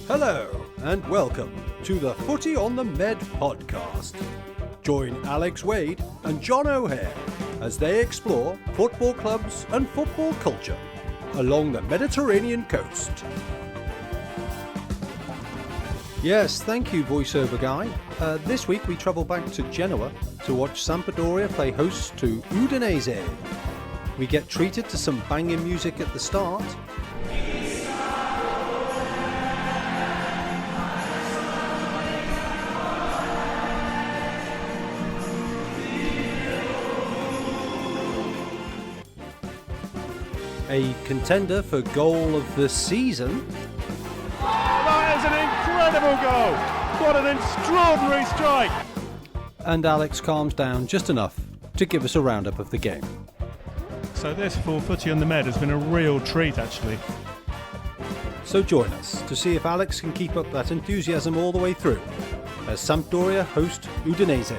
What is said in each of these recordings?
Hello and welcome to the Footy on the Med podcast. Join Alex Wade and John O'Hare as they explore football clubs and football culture along the Mediterranean coast. Yes, thank you, voiceover guy. This week we travel back to Genoa to watch Sampdoria play host to Udinese. We get treated to some banging music at the start. A contender for goal of the season. That is an incredible goal! What an extraordinary strike! And Alex calms down just enough to give us a roundup of the game. So this for Footy on the Med has been a real treat, actually. So join us to see if Alex can keep up that enthusiasm all the way through as Sampdoria host Udinese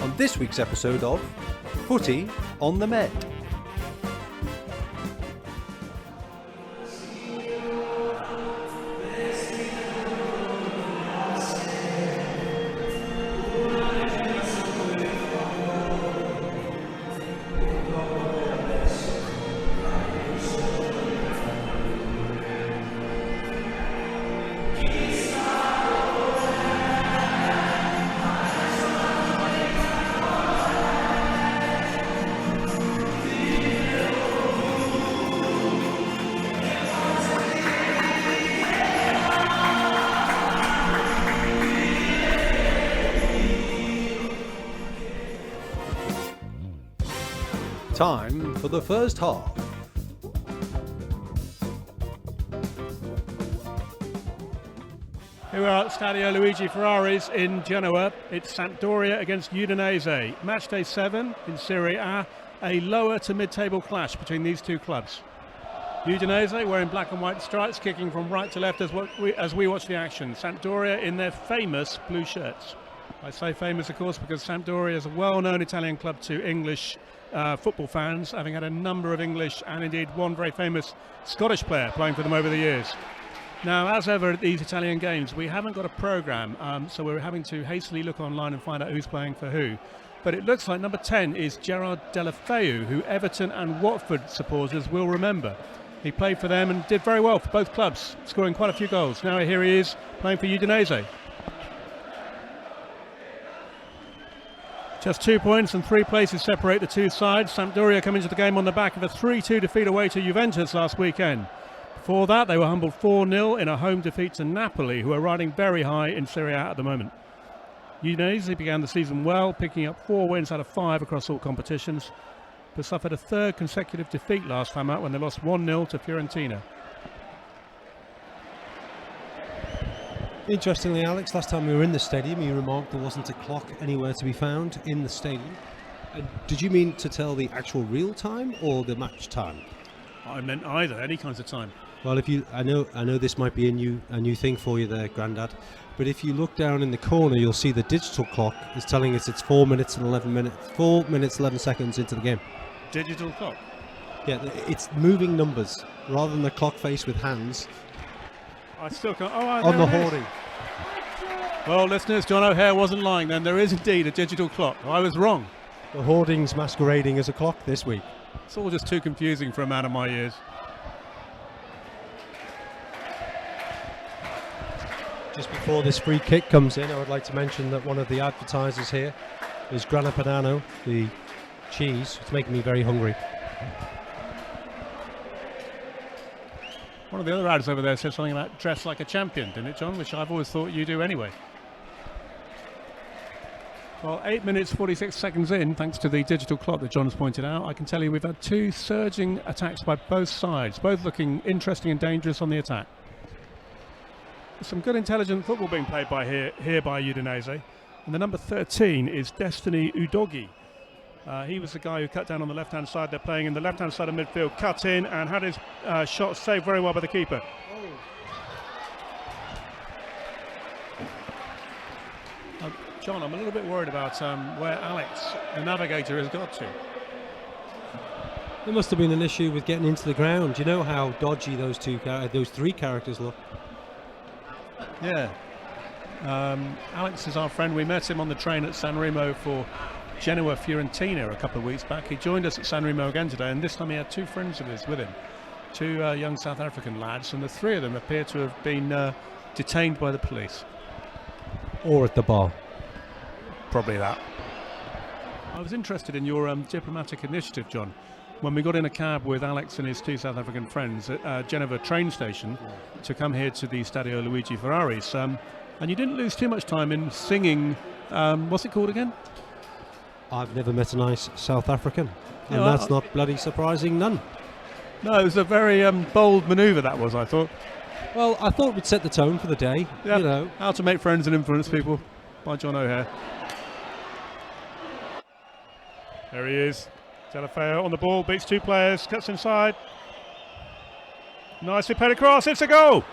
on this week's episode of Footy on the Med. Time for the first half. Here we are at Stadio Luigi Ferraris in Genoa. It's Sampdoria against Udinese. Match day 7 in Serie A lower to mid-table clash between these two clubs. Udinese wearing black and white stripes, kicking from right to left as we watch the action. Sampdoria in their famous blue shirts. I say famous, of course, because Sampdoria is a well-known Italian club to English football fans, having had a number of English and indeed one very famous Scottish player playing for them over the years. Now, as ever at these Italian games, we haven't got a programme, so we're having to hastily look online and find out who's playing for who. But it looks like number 10 is Gerard Deulofeu, who Everton and Watford supporters will remember. He played for them and did very well for both clubs, scoring quite a few goals. Now here he is playing for Udinese. Just 2 points and 3 places separate the two sides. Sampdoria come into the game on the back of a 3-2 defeat away to Juventus last weekend. Before that, they were humbled 4-0 in a home defeat to Napoli, who are riding very high in Serie A at the moment. Udinese began the season well, picking up 4 wins out of 5 across all competitions, but suffered a third consecutive defeat last time out when they lost 1-0 to Fiorentina. Interestingly, Alex, last time we were in the stadium, you remarked there wasn't a clock anywhere to be found in the stadium. Did you mean to tell the actual real time or the match time? I meant either, any kinds of time. Well, I know this might be a new thing for you there, Grandad, but if you look down in the corner, you'll see the digital clock is telling us it's 4 minutes 11 seconds into the game. Digital clock? Yeah, it's moving numbers rather than the clock face with hands. I still can't. On the hoarding. Well, listeners, John O'Hare wasn't lying then. There is indeed a digital clock. I was wrong. The hoarding's masquerading as a clock this week. It's all just too confusing for a man of my years. Just before this free kick comes in, I would like to mention that one of the advertisers here is Grana Padano, the cheese. It's making me very hungry. One of the other ads over there said something about dress like a champion, didn't it, John? Which I've always thought you do anyway. Well, 8 minutes 46 seconds in, thanks to the digital clock that John has pointed out, I can tell you we've had 2 surging attacks by both sides, both looking interesting and dangerous on the attack. There's some good intelligent football being played by here by Udinese. And the number 13 is Destiny Udogie. He was the guy who cut down on the left-hand side. They're playing in the left-hand side of midfield, cut in and had his shot saved very well by the keeper. John, I'm a little bit worried about where Alex the Navigator has got to. There must have been an issue with getting into the ground. You know how dodgy those 3 characters look. Yeah. Alex is our friend. We met him on the train at San Remo for Genoa Fiorentina a couple of weeks back. He joined us at San Remo again today, and this time he had two friends of his with him, two young South African lads, and the three of them appear to have been detained by the police. Or at the bar. Probably that. I was interested in your diplomatic initiative, John. When we got in a cab with Alex and his two South African friends at Geneva train station to come here to the Stadio Luigi Ferraris, and you didn't lose too much time in singing, what's it called again? I've never met a nice South African, and No, that's not bloody surprising, none. No, it was a very bold manoeuvre, that was, I thought. Well, I thought we'd set the tone for the day, Yep. you know. How to Make Friends and Influence People by John O'Hare. There he is. Delafeo on the ball, beats two players, cuts inside. Nicely played across, it's a goal!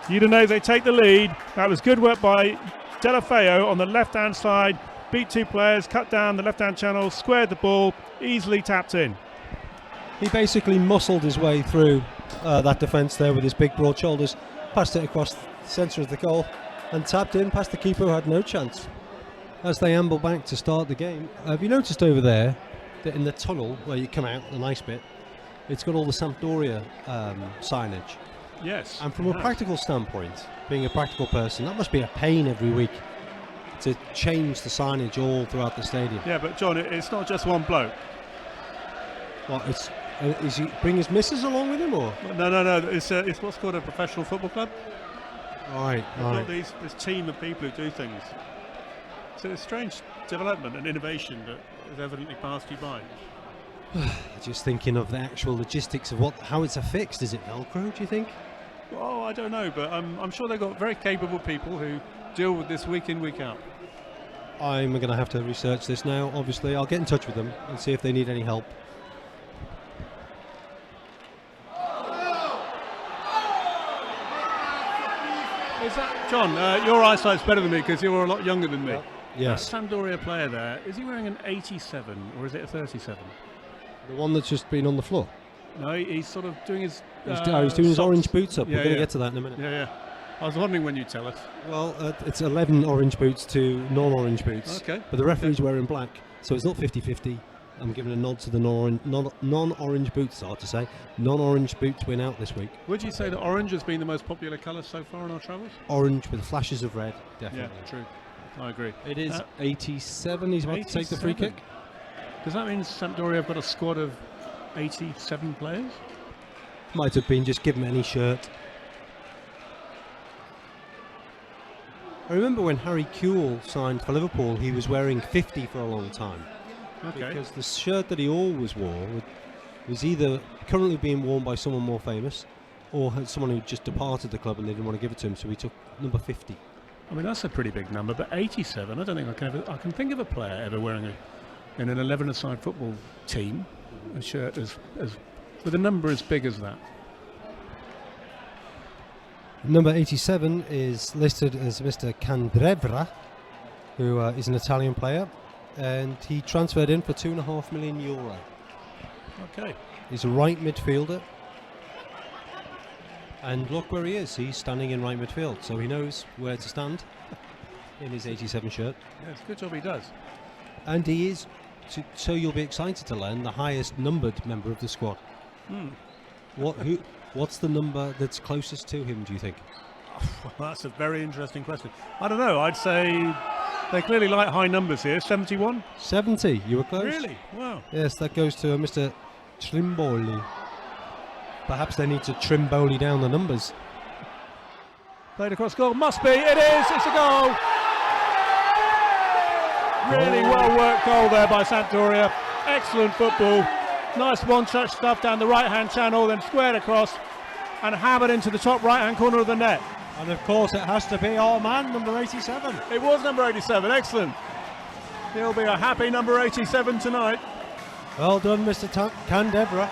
Udinese take the lead. That was good work by Delafeo on the left-hand side. Beat two players, cut down the left-hand channel, squared the ball, easily tapped in. He basically muscled his way through that defence there with his big broad shoulders, passed it across the centre of the goal and tapped in past the keeper who had no chance. As they amble back to start the game, have you noticed over there that in the tunnel where you come out, the nice bit, it's got all the Sampdoria signage? Yes. And from a practical standpoint, being a practical person, that must be a pain every week to change the signage all throughout the stadium. Yeah, but John, it's not just one bloke. What, is he bring his missus along with him, or? No. It's what's called a professional football club. Right. They've got this team of people who do things. So it's a strange development and innovation that has evidently passed you by. Just thinking of the actual logistics of how it's affixed. Is it Velcro, do you think? Oh, I don't know, but I'm sure they've got very capable people who deal with this week in, week out. I'm going to have to research this now, obviously. I'll get in touch with them and see if they need any help. Is that, John, your eyesight's better than me because you're a lot younger than me. Yes. That Sampdoria player there, is he wearing an 87 or is it a 37? The one that's just been on the floor. No, he's sort of doing his He's doing his orange boots up. Yeah, We're going to yeah. get to that in a minute. Yeah. I was wondering when you'd tell us. Well, it's 11 orange boots to non-orange boots. Okay. But the referee's wearing black, so it's not 50-50. I'm giving a nod to the non-orange boots, hard to say. Non-orange boots win out this week. Would you say that orange has been the most popular colour so far on our travels? Orange with flashes of red, definitely. Yeah, true. I agree. It is 87. He's about to take the free kick. Does that mean Sampdoria have got a squad of 87 players? Might have been just give him any shirt. I remember when Harry Kewell signed for Liverpool, he was wearing 50 for a long time. Okay. Because the shirt that he always wore was either currently being worn by someone more famous or had someone who just departed the club and they didn't want to give it to him, so he took number 50. I mean, that's a pretty big number, but 87, I don't think I can think of a player ever wearing in an 11-a-side football team a shirt as with a number as big as that. Number 87 is listed as Mr. Candreva, who is an Italian player, and he transferred in for €2.5 million. Okay. He's a right midfielder, and look where he is. He's standing in right midfield, so he knows where to stand in his 87 shirt. Yeah, it's a good job he does. And he is, so you'll be excited to learn, the highest numbered member of the squad. What's the number that's closest to him, do you think? Well, that's a very interesting question. I don't know. I'd say they clearly like high numbers here. 71? 70. You were close. Really? Wow. Yes, that goes to Mr. Trimboli. Perhaps they need to Trimboli down the numbers. Played across goal. Must be. It is. It's a goal. Really well worked goal there by Sampdoria. Excellent football. Nice one-touch stuff down the right-hand channel, then squared across and hammered into the top right-hand corner of the net. And of course it has to be our man, number 87. It was number 87, excellent. He'll be a happy number 87 tonight. Well done, Mr. Candreva.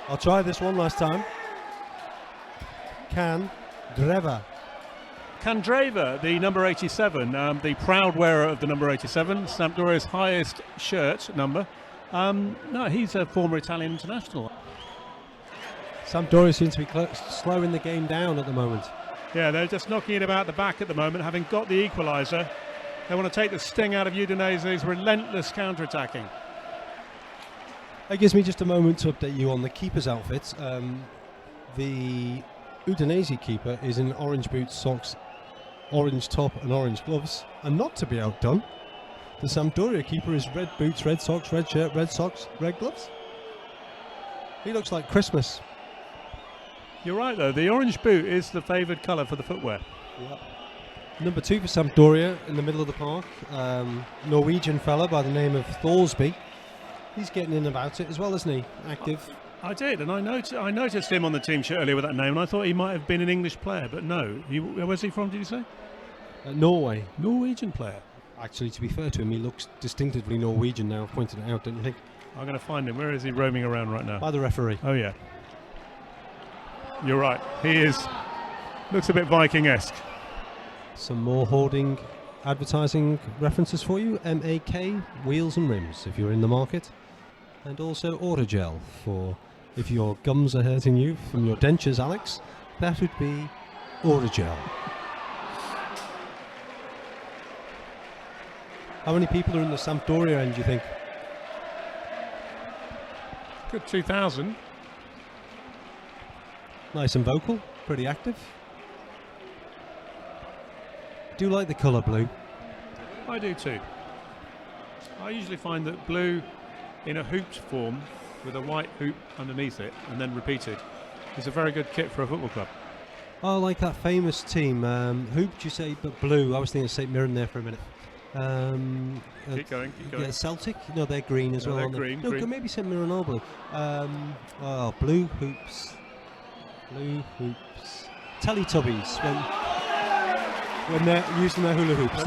I'll try this one last time. Candreva, the number 87, the proud wearer of the number 87, Sampdoria's highest shirt number. No, he's a former Italian international. Sampdoria seems to be slowing the game down at the moment. Yeah, they're just knocking it about the back at the moment, having got the equaliser. They want to take the sting out of Udinese's relentless counter-attacking. That gives me just a moment to update you on the keeper's outfits. The Udinese keeper is in orange boots, socks, orange top and orange gloves. And not to be outdone, the Sampdoria keeper is red boots, red socks, red shirt, red socks, red gloves. He looks like Christmas. You're right, though. The orange boot is the favoured colour for the footwear. Yep. Number 2 for Sampdoria in the middle of the park. Norwegian fella by the name of Thorsby. He's getting in about it as well, isn't he? Active. I did, and I noticed him on the team sheet earlier with that name, and I thought he might have been an English player, but no. Where's he from, did you say? Norway. Norwegian player. Actually, to be fair to him, he looks distinctively Norwegian now. I've pointed it out, don't you think? I'm going to find him. Where is he roaming around right now? By the referee. Oh, yeah. You're right. He looks a bit Viking-esque. Some more hoarding advertising references for you. MAK, wheels and rims, if you're in the market. And also Autogel, for if your gums are hurting you from your dentures, Alex, that would be Autogel. How many people are in the Sampdoria end, do you think? Good 2,000. Nice and vocal, pretty active. Do like the colour blue. I do too. I usually find that blue in a hooped form with a white hoop underneath it and then repeated is a very good kit for a football club. I like that famous team. Hooped, you say, but blue. I was thinking of St Mirren there for a minute. Keep going. Yeah, Celtic? No, they're green as well. They're green. No, maybe St Mirren are blue. Blue hoops. Blue hoops. Teletubbies. When they're using their hula hoops.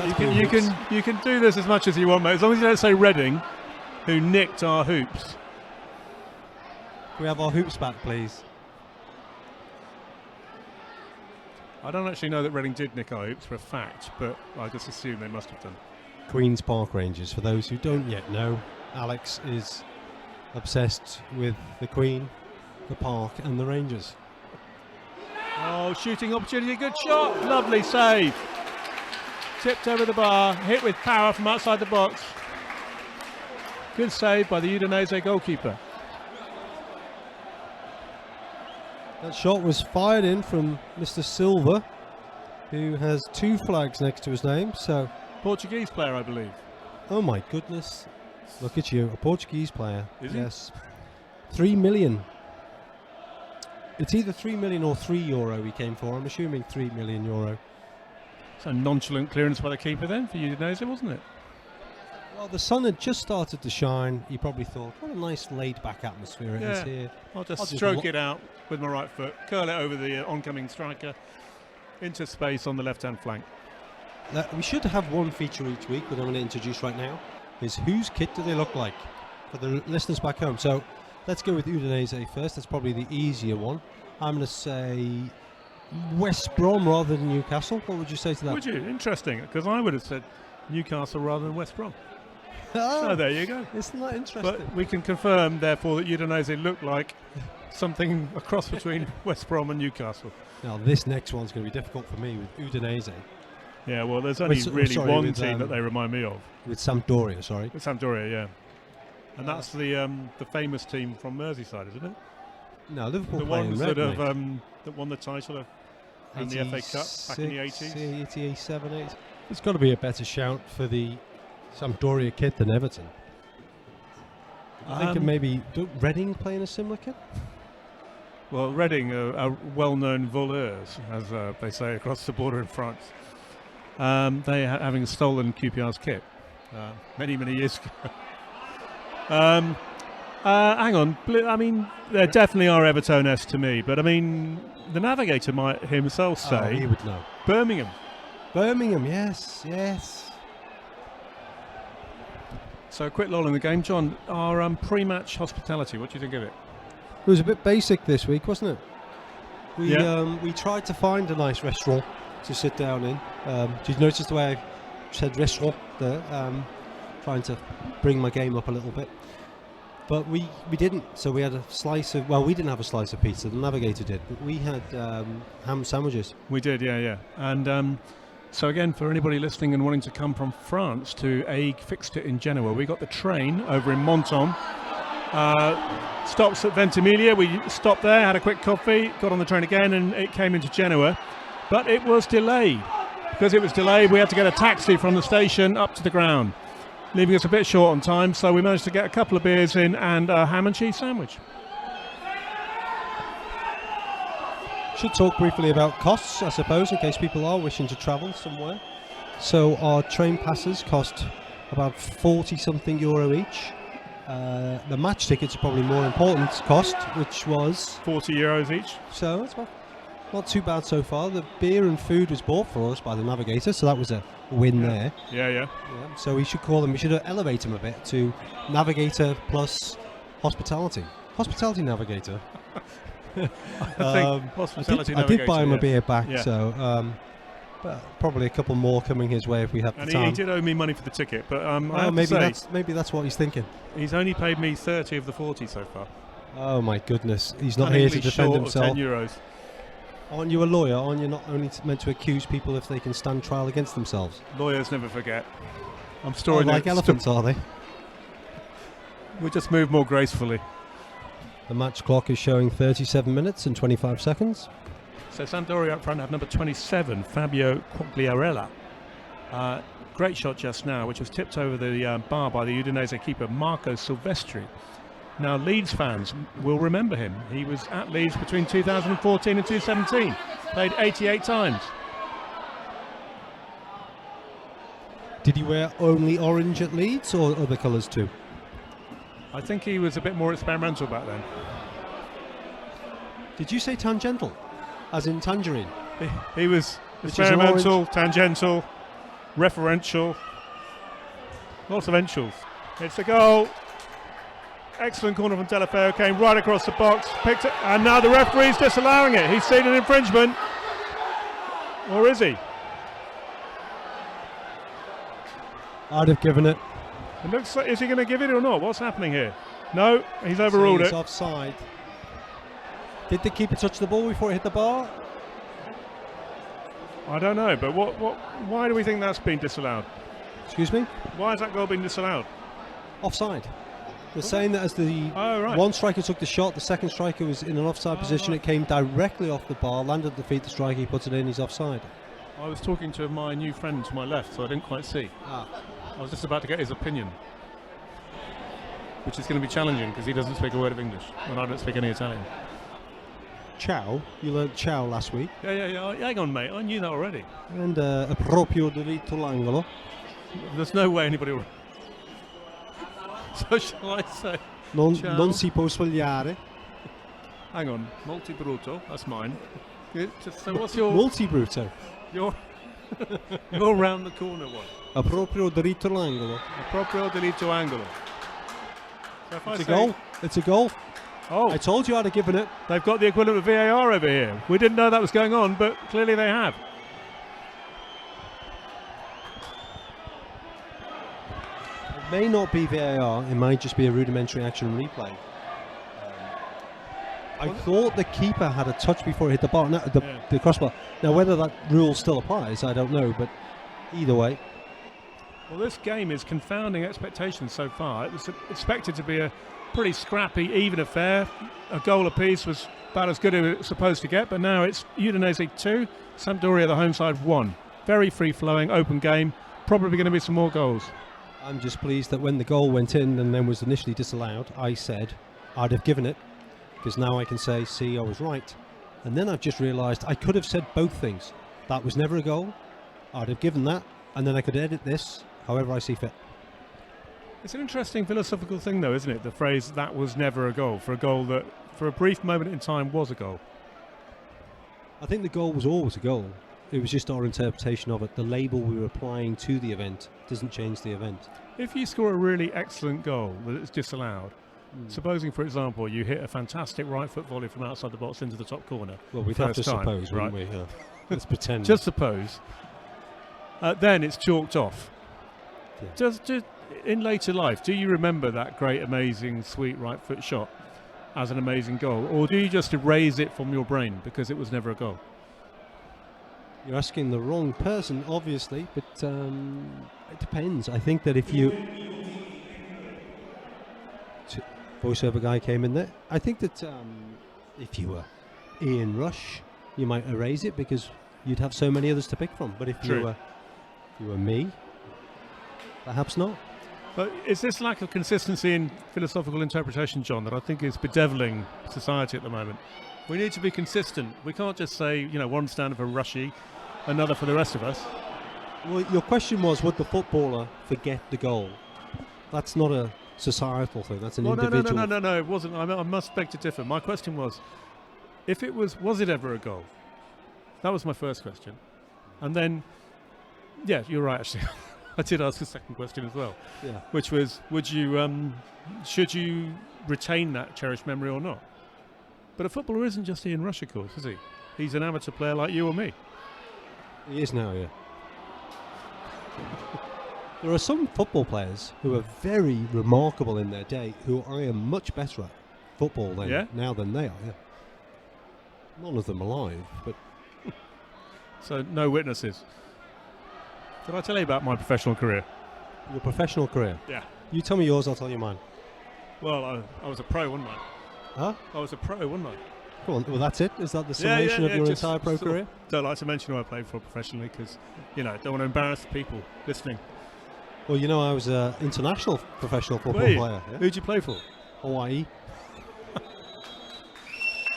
You can do this as much as you want, mate. As long as you don't say Reading, who nicked our hoops. Can we have our hoops back, please? I don't actually know that Reading did nick our hoops for a fact, but I just assume they must have done. Queen's Park Rangers. For those who don't yet know, Alex is obsessed with the Queen, the Park, and the Rangers. Oh, shooting opportunity, good shot, lovely save. Tipped over the bar, hit with power from outside the box. Good save by the Udinese goalkeeper. That shot was fired in from Mr. Silva, who has 2 flags next to his name. So, Portuguese player, I believe. Oh my goodness! Look at you, a Portuguese player. Is he? Yes. 3 million. It's either 3 million or €3 he came for. I'm assuming €3 million. So nonchalant clearance by the keeper then for Udinese, wasn't it? Well, the sun had just started to shine. He probably thought, what a nice laid-back atmosphere it is here. I'll just stroke it out with my right foot, curl it over the oncoming striker into space on the left-hand flank. We should have one feature each week that I'm going to introduce right now, is whose kit do they look like for the listeners back home. So let's go with Udinese first. That's probably the easier one. I'm going to say West Brom rather than Newcastle. What would you say to that? Would you? Interesting, because I would have said Newcastle rather than West Brom. So there you go. Isn't that interesting? But we can confirm, therefore, that Udinese look like something a cross between West Brom and Newcastle. Now, this next one's going to be difficult for me with Udinese. Yeah, well, there's only one team that they remind me of. With Sampdoria, sorry. With Sampdoria, yeah. And that's the famous team from Merseyside, isn't it? No, Liverpool the ones that won the title and the FA Cup back in the 80s. 87, 80. There's got to be a better shout for the Sampdoria kit than Everton. I think maybe Reading playing a similar kit? Well, Reading are well-known voleurs, as they say across the border in France. They having stolen QPR's kit many years ago. Hang on, I mean, they definitely are Everton-esque to me, but I mean, the Navigator might himself say he would know. Birmingham, yes. So a quick lull in the game, John. Our pre-match hospitality, what do you think of it? It was a bit basic this week, wasn't it? We tried to find a nice restaurant to sit down in. Did you notice the way I said restaurant there? Trying to bring my game up a little bit. But we didn't. So we had a slice of. Well, we didn't have a slice of pizza. The Navigator did. But we had ham sandwiches. We did, yeah. And so again, for anybody listening and wanting to come from France to a fixture in Genoa, we got the train over in Menton. Stops at Ventimiglia. We stopped there, had a quick coffee, got on the train again, and it came into Genoa. But it was delayed. Because it was delayed, we had to get a taxi from the station up to the ground, leaving us a bit short on time. So we managed to get a couple of beers in and a ham and cheese sandwich. Should talk briefly about costs, I suppose, in case people are wishing to travel somewhere. So our train passes cost about 40-something euro each. The match tickets are probably more important cost, which was 40 euros each. So it's not too bad so far. The beer and food was bought for us by the Navigator, so that was a win there. Yeah. So we should elevate them a bit to Navigator plus Hospitality. Hospitality Navigator. I think Hospitality I did buy him a beer back, yeah. So but probably a couple more coming his way if we have the time. And he did owe me money for the ticket, but maybe that's what he's thinking. He's only paid me 30 of the 40 so far. Oh my goodness, he's not here to defend himself. Of 10 euros. Aren't you a lawyer? Aren't you not only meant to accuse people if they can stand trial against themselves? Lawyers never forget. I'm storing like elephants, are they? We just move more gracefully. The match clock is showing 37 minutes and 25 seconds. So Sampdoria up front have number 27, Fabio Quagliarella. Great shot just now, which was tipped over the bar by the Udinese keeper Marco Silvestri. Now Leeds fans will remember him. He was at Leeds between 2014 and 2017. Played 88 times. Did he wear only orange at Leeds or other colours too? I think he was a bit more experimental back then. Did you say tangential? As in tangerine? He was experimental, tangential, referential, lots of entals. It's a goal. Excellent corner from Delafeo, came right across the box, picked it, and now the referee's disallowing it. He's seen an infringement. Or is he? I'd have given it. It looks like, is he going to give it or not? What's happening here? No, he's overruled it. Offside. Did the keeper touch the ball before it hit the bar? I don't know, but why do we think that's been disallowed? Excuse me? Why has that goal been disallowed? Offside. They're saying that as the one striker took the shot, the second striker was in an offside position. Right. It came directly off the bar, landed at the feet of the striker, he puts it in, he's offside. I was talking to my new friend to my left, so I didn't quite see. I was just about to get his opinion, which is going to be challenging because he doesn't speak a word of English and I don't speak any Italian. Ciao. You learned ciao last week. Yeah. Hang on, mate. I knew that already. And proprio diritto l'angolo. There's no way anybody will. So shall I say? Non si può sbagliare. Hang on. Multi bruto. That's mine. So what's your multi bruto? You're round the corner one. A proprio diritto l'angolo. A proprio diritto angolo. So it's a goal. It's a goal. Oh, I told you I'd have given it. They've got the equivalent of VAR over here. We didn't know that was going on, but clearly they have. It may not be VAR. It might just be a rudimentary action replay. I thought the keeper had a touch before it hit the bar, the crossbar. Now, whether that rule still applies, I don't know, but either way. Well, this game is confounding expectations so far. It was expected to be a pretty scrappy, even affair. A goal apiece was about as good as it was supposed to get, but now it's Udinese 2, Sampdoria, the home side, 1. Very free-flowing, open game. Probably going to be some more goals. I'm just pleased that when the goal went in and then was initially disallowed, I said I'd have given it. Because now I can say, see, I was right. And then I've just realised I could have said both things. That was never a goal. I'd have given that. And then I could edit this however I see fit. It's an interesting philosophical thing, though, isn't it? The phrase, that was never a goal, for a goal that, for a brief moment in time, was a goal. I think the goal was always a goal. It was just our interpretation of it. The label we were applying to the event doesn't change the event. If you score a really excellent goal that is disallowed, supposing, for example, you hit a fantastic right foot volley from outside the box into the top corner. Well, we'd have to suppose, wouldn't we? Yeah. Let's pretend. Just suppose. Then it's chalked off. Yeah. in later life, do you remember that great, amazing, sweet right foot shot as an amazing goal? Or do you just erase it from your brain because it was never a goal? You're asking the wrong person, obviously, but it depends. I think that if you... Voiceover guy came in there. I think that if you were Ian Rush, you might erase it because you'd have so many others to pick from. But if you were me, perhaps not. But is this lack of consistency in philosophical interpretation, John, that I think is bedeviling society at the moment? We need to be consistent. We can't just say, one standard for Rushy, another for the rest of us. Well, your question was, would the footballer forget the goal? That's not a societal thing. That's an individual. No, it wasn't. I must beg to differ. My question was, if it was it ever a goal? That was my first question. And then, yeah, you're right, actually. I did ask a second question as well, which was, should you retain that cherished memory or not? But a footballer isn't just Ian Rush, of course, is he? He's an amateur player like you or me. He is now, yeah. There are some football players who are very remarkable in their day who I am much better at football now than they are, yeah. None of them alive, but... So, no witnesses. Did I tell you about my professional career? Your professional career? Yeah. You tell me yours, I'll tell you mine. Well, I was a pro, wasn't I? Huh? I was a pro, wasn't I? Go on, well, that's it? Is that the summation of your entire pro career? Don't like to mention who I played for professionally because, don't want to embarrass the people listening. Well, I was an international professional football player. Yeah? Who'd you play for? Hawaii.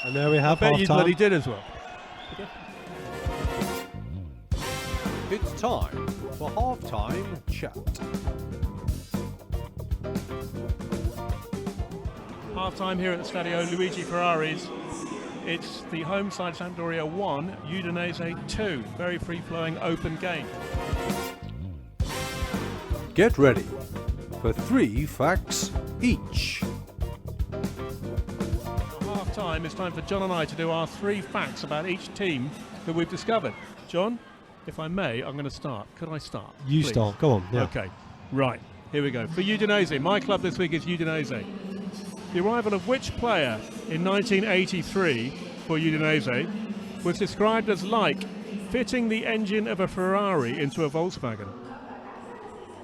And there we have I bet half you time. bloody did as well. It's time for half-time chat. Half-time here at the Stadio Luigi Ferraris. It's the home side Sampdoria 1, Udinese 2. Very free-flowing, open game. Get ready for 3 facts each. Half-time, it's time for John and I to do our 3 facts about each team that we've discovered. John, if I may, I'm going to start. Could I start? You please? start. Go on. Yeah. Okay. Right. Here we go. For Udinese, my club this week is Udinese. The arrival of which player in 1983 for Udinese was described as like fitting the engine of a Ferrari into a Volkswagen?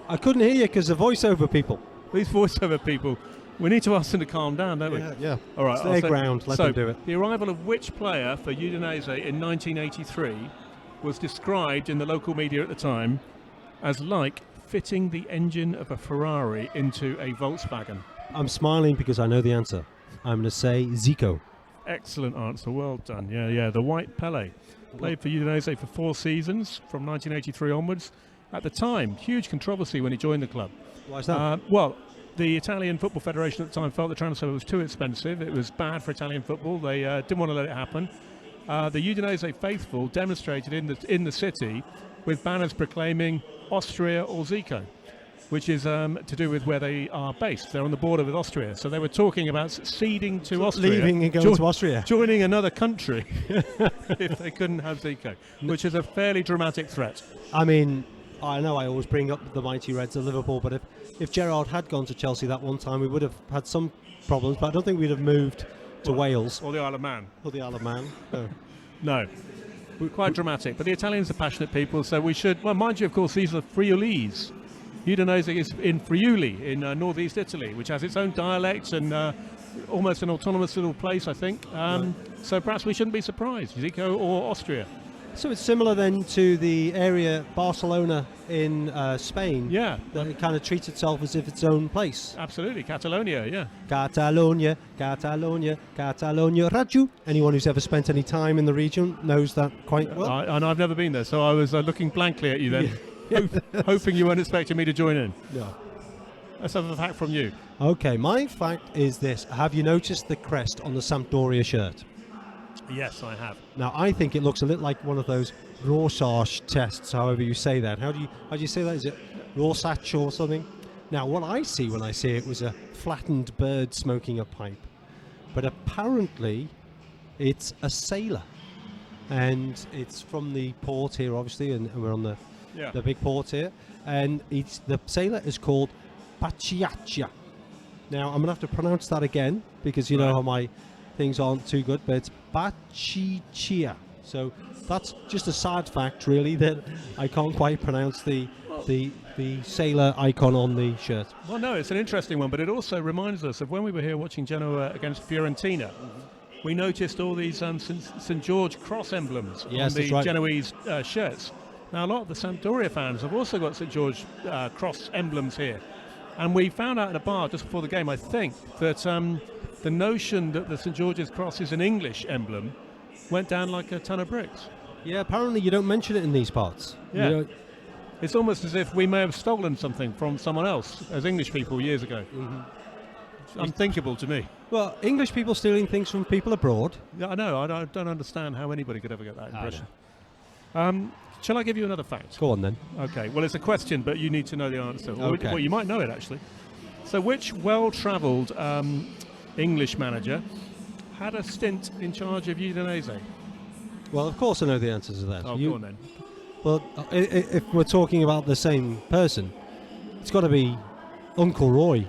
I couldn't hear you because the voiceover people. These voiceover people, we need to ask them to calm down, don't we? Yeah. All right. It's their ground. Let them do it. The arrival of which player for Udinese in 1983 was described in the local media at the time as like fitting the engine of a Ferrari into a Volkswagen? I'm smiling because I know the answer. I'm going to say Zico. Excellent answer. Well done. Yeah. The White Pele. Played for Udinese for 4 seasons from 1983 onwards. At the time, huge controversy when he joined the club. Why is that? Well, the Italian Football Federation at the time felt the transfer was too expensive. It was bad for Italian football. They didn't want to let it happen. The Udinese faithful demonstrated in the city with banners proclaiming Austria or Zico, which is to do with where they are based. They're on the border with Austria. So they were talking about ceding to Austria. Leaving and going to Austria. Joining another country if they couldn't have Zico, which is a fairly dramatic threat. I mean, I know I always bring up the mighty Reds of Liverpool, but if Gerrard had gone to Chelsea that one time, we would have had some problems, but I don't think we'd have moved to Wales. Or the Isle of Man. Or the Isle of Man. No. Quite dramatic. But the Italians are passionate people, so we should... Well, mind you, of course, these are Friulese. Udinese is in Friuli, in northeast Italy, which has its own dialect and almost an autonomous little place, I think. So perhaps we shouldn't be surprised, Zico or Austria. So it's similar then to the area Barcelona in Spain. Yeah. That it kind of treats itself as if its own place. Absolutely. Catalonia, yeah. Catalonia, Raju. Anyone who's ever spent any time in the region knows that quite well. And I've never been there, so I was looking blankly at you then, hoping you weren't expecting me to join in. No. Let's have a fact from you. Okay, my fact is this. Have you noticed the crest on the Sampdoria shirt? Yes, I have. Now, I think it looks a little like one of those Rorschach tests, however you say that. How do you say that? Is it Rorschach or something? Now, what I see when I see it was a flattened bird smoking a pipe. But apparently, it's a sailor. And it's from the port here, obviously, and we're on the big port here. And the sailor is called Bacciaccia. Now, I'm going to have to pronounce that again because you know how my things aren't too good, but it's Bacciaccia. So that's just a sad fact, really, that I can't quite pronounce the sailor icon on the shirt. Well, no, it's an interesting one, but it also reminds us of when we were here watching Genoa against Fiorentina. We noticed all these St. George cross emblems on the Genoese shirts. Now, a lot of the Sampdoria fans have also got St. George cross emblems here. And we found out at a bar just before the game, I think, that the notion that the St. George's cross is an English emblem went down like a ton of bricks. Yeah, apparently you don't mention it in these parts. Yeah. It's almost as if we may have stolen something from someone else as English people years ago. It's unthinkable to me. Well, English people stealing things from people abroad. Yeah, I know. I don't understand how anybody could ever get that impression. Shall I give you another fact? Go on then. Okay. Well, it's a question, but you need to know the answer. Okay. Well, you might know it, actually. So which well-travelled English manager had a stint in charge of Udinese? Well, of course I know the answers to that. Oh, go on then. Well, if we're talking about the same person, it's got to be Uncle Roy.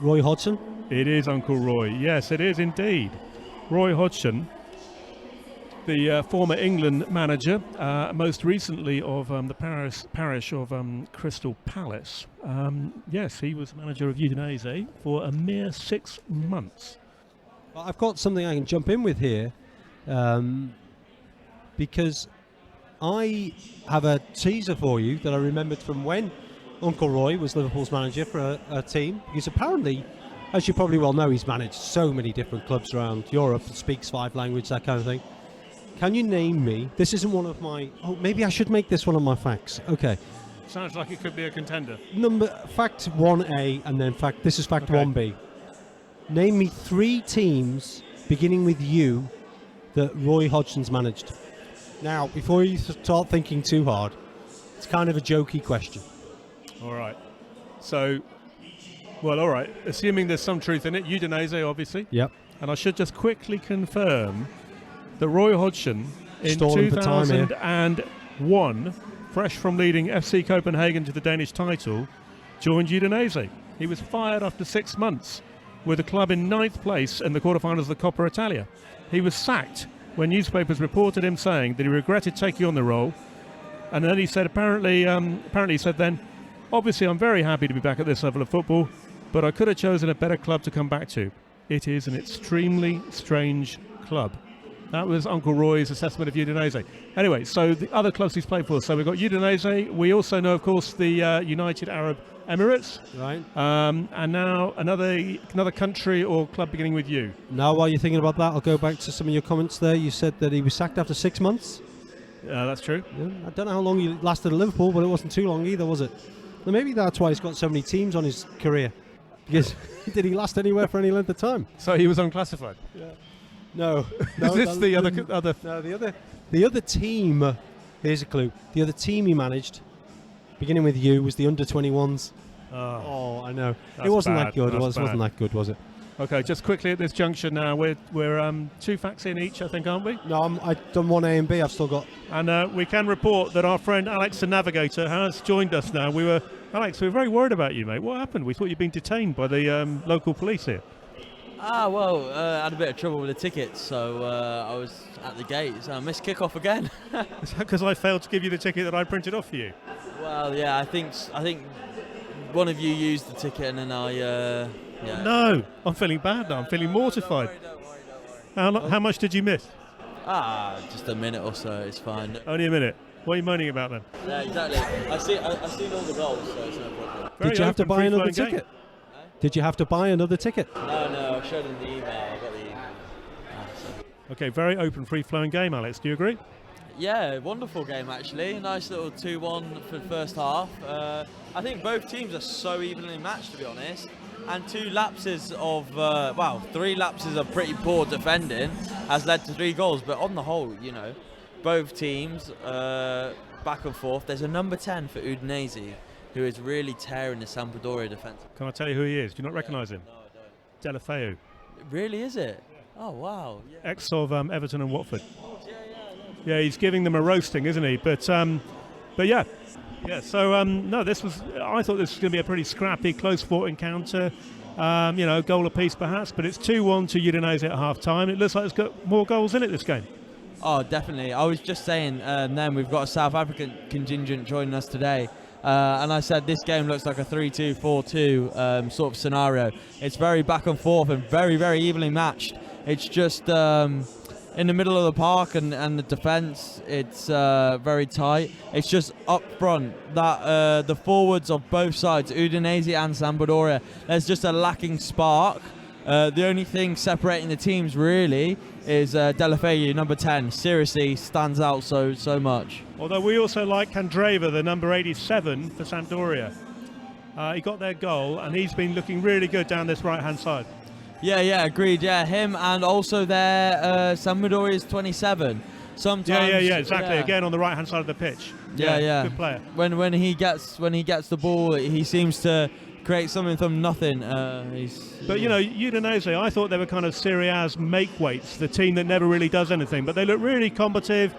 Roy Hodgson? It is Uncle Roy. Yes, it is indeed. Roy Hodgson, the former England manager, most recently of the parish of Crystal Palace. Yes, he was manager of Udinese for a mere 6 months. Well, I've got something I can jump in with here, because I have a teaser for you that I remembered from when Uncle Roy was Liverpool's manager for a team. Because apparently, as you probably well know, he's managed so many different clubs around Europe, speaks 5 languages, that kind of thing. Can you name me? This isn't one of my... Oh, maybe I should make this one of my facts. Okay. Sounds like it could be a contender. Fact 1A, and then this is fact 1B. Name me 3 teams beginning with U that Roy Hodgson's managed. Now, before you start thinking too hard, it's kind of a jokey question. All right. So, well, all right. Assuming there's some truth in it, Udinese, obviously. Yep. And I should just quickly confirm that Roy Hodgson in 2001, fresh from leading FC Copenhagen to the Danish title, joined Udinese. He was fired after 6 months, with the club in 9th place in the quarterfinals of the Coppa Italia. He was sacked when newspapers reported him saying that he regretted taking on the role, and then he said, apparently he said then, obviously I'm very happy to be back at this level of football, but I could have chosen a better club to come back to. It is an extremely strange club. That was Uncle Roy's assessment of Udinese. Anyway, so the other clubs he's played for. So we've got Udinese. We also know, of course, the United Arab Emirates. Right. And now another country or club beginning with U. Now, while you're thinking about that, I'll go back to some of your comments there. You said that he was sacked after 6 months. That's true. Yeah, I don't know how long he lasted at Liverpool, but it wasn't too long either, was it? Well, maybe that's why he's got so many teams on his career. Because did he last anywhere for any length of time? So he was unclassified. Yeah. No. Is this the other? No, the other team. Here's a clue. The other team he managed, beginning with U, was the under-21s. Oh, I know. It wasn't that good. Wasn't that good, was it? Okay, just quickly at this juncture now, we're 2 facts in each, I think, aren't we? No, I've done 1A and B. I've still got. And we can report that our friend Alex the Navigator has joined us now. Alex, we were very worried about you, mate. What happened? We thought you'd been detained by the local police here. I had a bit of trouble with the tickets, so I was at the gate, so I missed kickoff again. Is that because I failed to give you the ticket that I printed off for you? Well, yeah, I think one of you used the ticket, and then I. Yeah. No, I'm feeling bad now. I'm feeling mortified. Don't worry. How much did you miss? Just a minute or so. It's fine. Only a minute. What are you moaning about then? Yeah, exactly. I've seen all the goals, so it's no problem. Did you have to buy another ticket? Did you have to buy another ticket? No, I showed them the email. I got the email. Okay, very open, free-flowing game, Alex. Do you agree? Yeah, wonderful game actually. Nice little 2-1 for the first half. I think both teams are so evenly matched, to be honest. And 3 lapses of pretty poor defending has led to 3 goals. But on the whole, both teams back and forth. There's a number 10 for Udinese, who is really tearing the Sampdoria defence. Can I tell you who he is? Do you not recognise him? No, I don't. Delafeu. Really, is it? Oh, wow. Yeah. Ex of Everton and Watford. Yeah, he's giving them a roasting, isn't he? But yeah, Yeah, so no, I thought this was going to be a pretty scrappy, close-fought encounter. Goal apiece perhaps, but it's 2-1 to Udinese at half-time. It looks like it's got more goals in it, this game. Oh, definitely. I was just saying then we've got a South African contingent joining us today. And I said this game looks like a 3-2, 4-2 sort of scenario. It's very back and forth and very, very evenly matched. It's just in the middle of the park and the defence, it's very tight. It's just up front that the forwards of both sides, Udinese and Sampdoria, there's just a lacking spark. The only thing separating the teams really is Delafeu, number 10. Seriously, stands out so much. Although we also like Candreva, the number 87 for Sampdoria. He got their goal and he's been looking really good down this right-hand side. Yeah, agreed. Yeah, him and also their Sampdoria's 27. Sometimes. Yeah, exactly. Yeah. Again on the right-hand side of the pitch. Yeah. Good player. When he gets the ball, he seems to create something from nothing. But Udinese, I thought they were kind of Serie A's make-weights, the team that never really does anything. But they look really combative.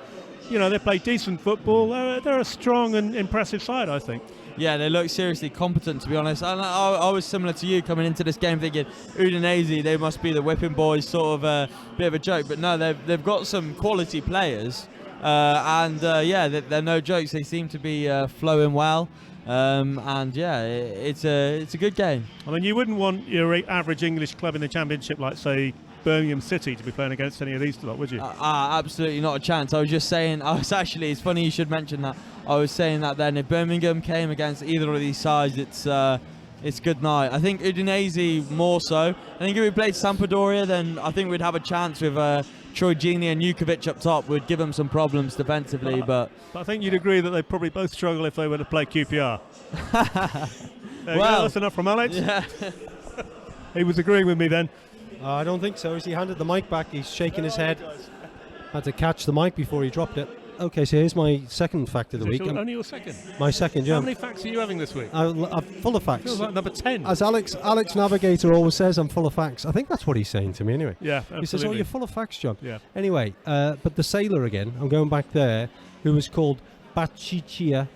They play decent football. They're a strong and impressive side, I think. Yeah, they look seriously competent, to be honest. I was similar to you coming into this game thinking Udinese, they must be the whipping boys, sort of a bit of a joke. But no, they've got some quality players. They're no jokes. They seem to be flowing well. It's a good game. I mean, you wouldn't want your average English club in the Championship, like, say, Birmingham City, to be playing against any of these lot, would you? Absolutely not a chance. I was just saying, it's funny you should mention that. I was saying that then, if Birmingham came against either of these sides, it's good night. I think Udinese more so. I think if we played Sampdoria, then I think we'd have a chance with Troy Gini and Jukovic up top. Would give them some problems defensively, but I think you'd agree that they'd probably both struggle if they were to play QPR. That's enough from Alex. Yeah. He was agreeing with me then. I don't think so. As he handed the mic back, he's shaking his head. Had to catch the mic before he dropped it. Okay, so here's my second fact of the week. Only your second? My second, yeah. How many facts are you having this week? I'm full of facts. Feels like number 10. As Alex Navigator always says, I'm full of facts. I think that's what he's saying to me anyway. Yeah, absolutely. He says, you're full of facts, John. Yeah. Anyway, but the sailor again, I'm going back there, who was called Bachichia,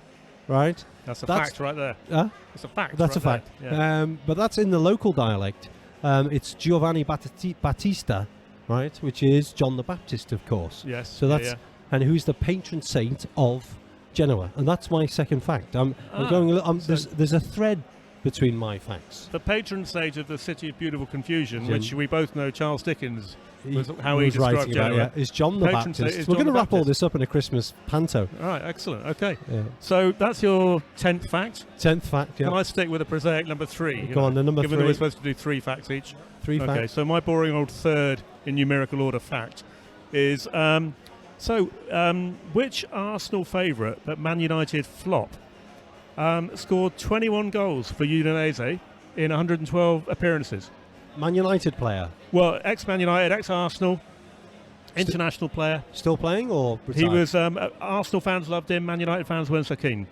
right? That's a fact right there. That's a fact. That's a fact. Yeah. But that's in the local dialect. It's Giovanni Battista, right? Which is John the Baptist, of course. Yes. So that's and who's the patron saint of Genoa, and that's my second fact. There's a thread between my facts. The patron saint of the city of beautiful confusion, which we both know Charles Dickens was how he described Genoa. Is John the Baptist. We're going to wrap all this up in a Christmas panto. All right, excellent. Okay. Yeah. So that's your 10th fact. 10th fact, yeah. Can I stick with a prosaic number 3? Go on, the number 3. Given that we're supposed to do 3 facts each. 3 facts. Okay, so my boring old third in numerical order fact is... which Arsenal favourite but Man United flop scored 21 goals for Udinese in 112 appearances? Man United player? Well, ex-Man United, ex-Arsenal, international player. Still playing or retired? He was... Arsenal fans loved him, Man United fans weren't so keen.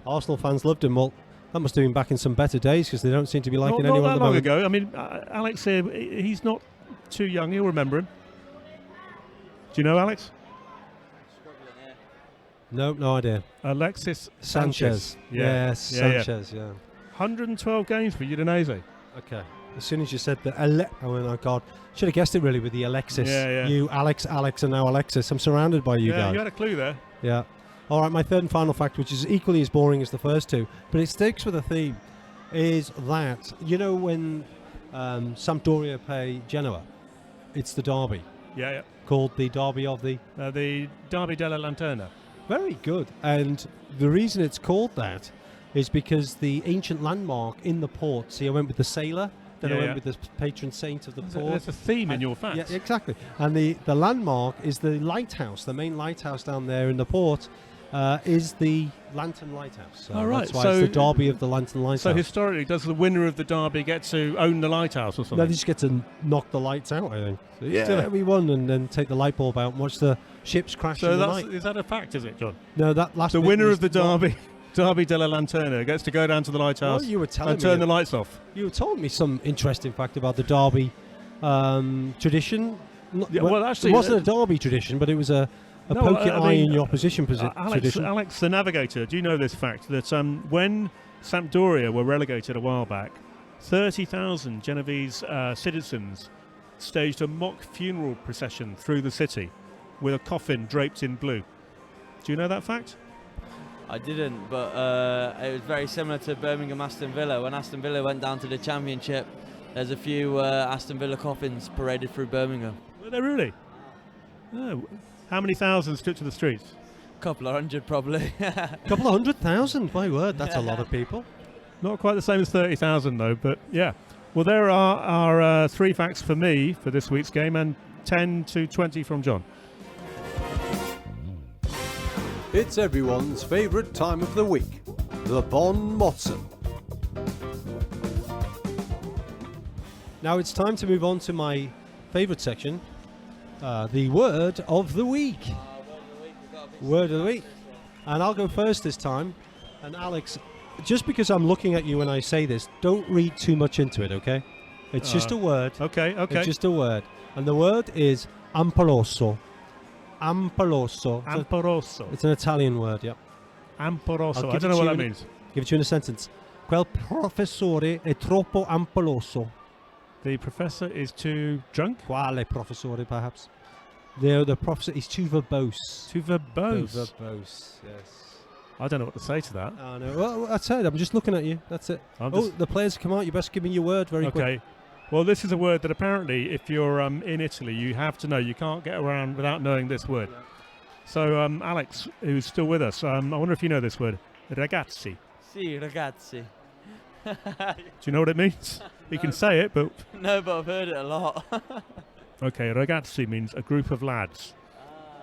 Arsenal fans loved him. Well, that must have been back in some better days because they don't seem to be liking anyone not at the that long moment. ago. I mean, Alex here, he's not too young. He'll remember him. Do you know Alex? No idea. Alexis Sanchez. Yes, Sanchez, yeah. 112 games for Udinese. Okay. As soon as you said the oh God. Should have guessed it really with the Alexis. Yeah. You, Alex, and now Alexis. I'm surrounded by you guys. Yeah, you had a clue there. Yeah. All right, my third and final fact, which is equally as boring as the first two, but it sticks with a theme, is that, when Sampdoria play Genoa, it's the derby. Yeah. Called the Derby of the Derby della Lanterna. Very good. And the reason it's called that is because the ancient landmark in the port, see, I went with the sailor, then I went with the patron saint of the port. There's a theme in your facts. Yeah, exactly. And the landmark is the lighthouse, the main lighthouse down there in the port is the Lantern Lighthouse. So that's why it's the Derby of the Lantern Lighthouse. So historically, does the winner of the derby get to own the lighthouse or something? No, they just get to knock the lights out, I think. So still we won and then take the light bulb out and watch the ships crash in the night. Is that a fact, is it, John? No, that last the winner of the derby, Derby della Lanterna, gets to go down to the lighthouse and turn the lights off. You told me some interesting fact about the derby tradition. Well, actually, it wasn't a derby tradition, but it was a poke your eye in your opposition tradition. Alex the Navigator, do you know this fact that when Sampdoria were relegated a while back, 30,000 Genovese citizens staged a mock funeral procession through the city with a coffin draped in blue. Do you know that fact? I didn't, but it was very similar to Birmingham Aston Villa. When Aston Villa went down to the Championship, there's a few Aston Villa coffins paraded through Birmingham. Were they really? Oh. How many thousands took to the streets? A couple of hundred, probably. Couple of 100,000, my word, that's a lot of people. Not quite the same as 30,000 though, but yeah. Well, there are our 3 facts for me for this week's game and 10 to 20 from John. It's everyone's favourite time of the week, the Bon Motson. Now it's time to move on to my favourite section, the word of the week. Word of the week. And I'll go first this time. And Alex, just because I'm looking at you when I say this, don't read too much into it, okay? It's just a word. Okay. It's just a word. And the word is amporoso. Amporoso. Amporoso. It's an Italian word, yeah. Amporoso. I don't know what that means. Give it to you in a sentence. Quel professore è troppo ampoloso. The professor is too drunk? Quale professore, perhaps? The professor is too verbose. Too verbose? Verbose, yes. I don't know what to say to that. Oh, no. Well, that's it. I'm just looking at you. That's it. The players come out. You best give me your word very quick. Okay. Well, this is a word that apparently, if you're in Italy, you have to know. You can't get around without knowing this word. Yeah. So, Alex, who's still with us, I wonder if you know this word. Ragazzi. Sì, ragazzi. Do you know what it means? You can say it, but... No, but I've heard it a lot. Okay, ragazzi means a group of lads.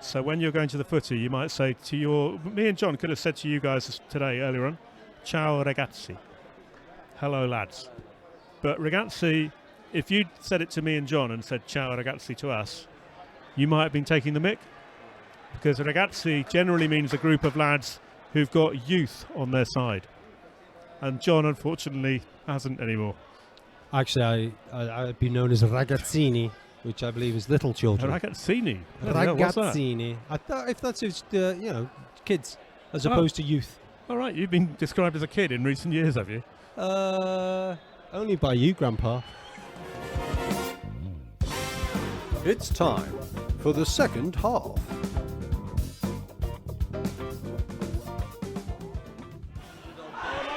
So when you're going to the footy, you might say to your... Me and John could have said to you guys today, earlier on, ciao ragazzi. Hello, lads. But ragazzi, if you'd said it to me and John and said ciao ragazzi to us, you might have been taking the mick. Because ragazzi generally means a group of lads who've got youth on their side. And John, unfortunately, hasn't anymore. Actually, I'd be known as ragazzini, which I believe is little children. Ragazzini? Ragazzini. I thought if that's just, kids, as opposed to youth. All right, you've been described as a kid in recent years, have you? Only by you, Grandpa. It's time for the second half.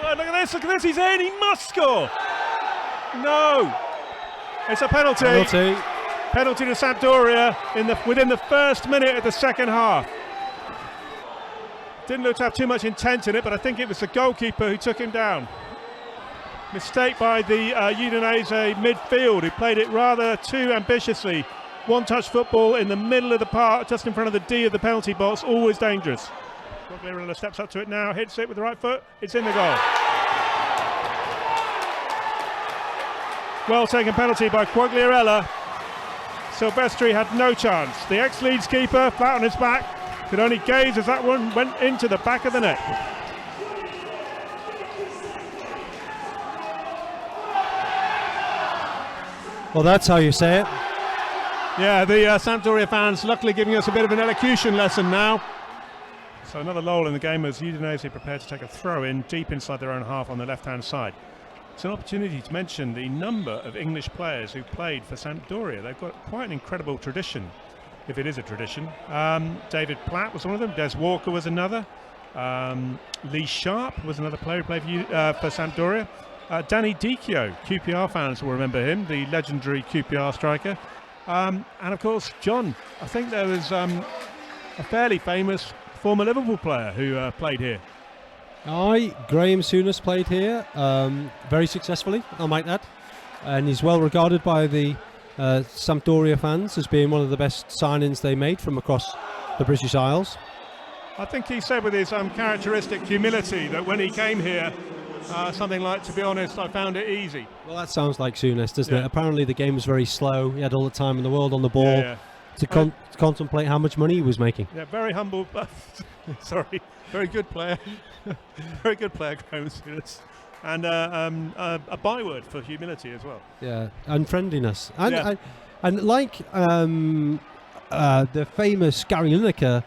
Look at this, he's in, he must score! No! It's a penalty. Penalty to Sampdoria within the first minute of the second half. Didn't look to have too much intent in it, but I think it was the goalkeeper who took him down. Mistake by the Udinese midfield, who played it rather too ambitiously. One-touch football in the middle of the park, just in front of the D of the penalty box, always dangerous. Quagliarella steps up to it now, hits it with the right foot, it's in the goal. Well taken penalty by Quagliarella. Silvestri had no chance. The ex-Leeds keeper, flat on his back, could only gaze as that one went into the back of the net. Well, that's how you say it. Yeah, the Sampdoria fans luckily giving us a bit of an elocution lesson now. So another lull in the game as Udinese prepared to take a throw in deep inside their own half on the left-hand side. It's an opportunity to mention the number of English players who played for Sampdoria. They've got quite an incredible tradition, if it is a tradition. David Platt was one of them. Des Walker was another. Lee Sharp was another player who played for Sampdoria. Danny Dichio, QPR fans will remember him, the legendary QPR striker. And of course, John, I think there was a fairly famous former Liverpool player who played here. Graeme Souness played here very successfully, I might add. And he's well regarded by the Sampdoria fans as being one of the best signings they made from across the British Isles. I think he said with his characteristic humility that when he came here, something like, to be honest, I found it easy. Well, that sounds like Souness, doesn't it? Apparently the game was very slow. He had all the time in the world on the ball to contemplate how much money he was making. Yeah, very humble. Sorry, very good player. Very good player, Graeme Souness. And a byword for humility as well. Yeah, and friendliness. And like the famous Gary Lineker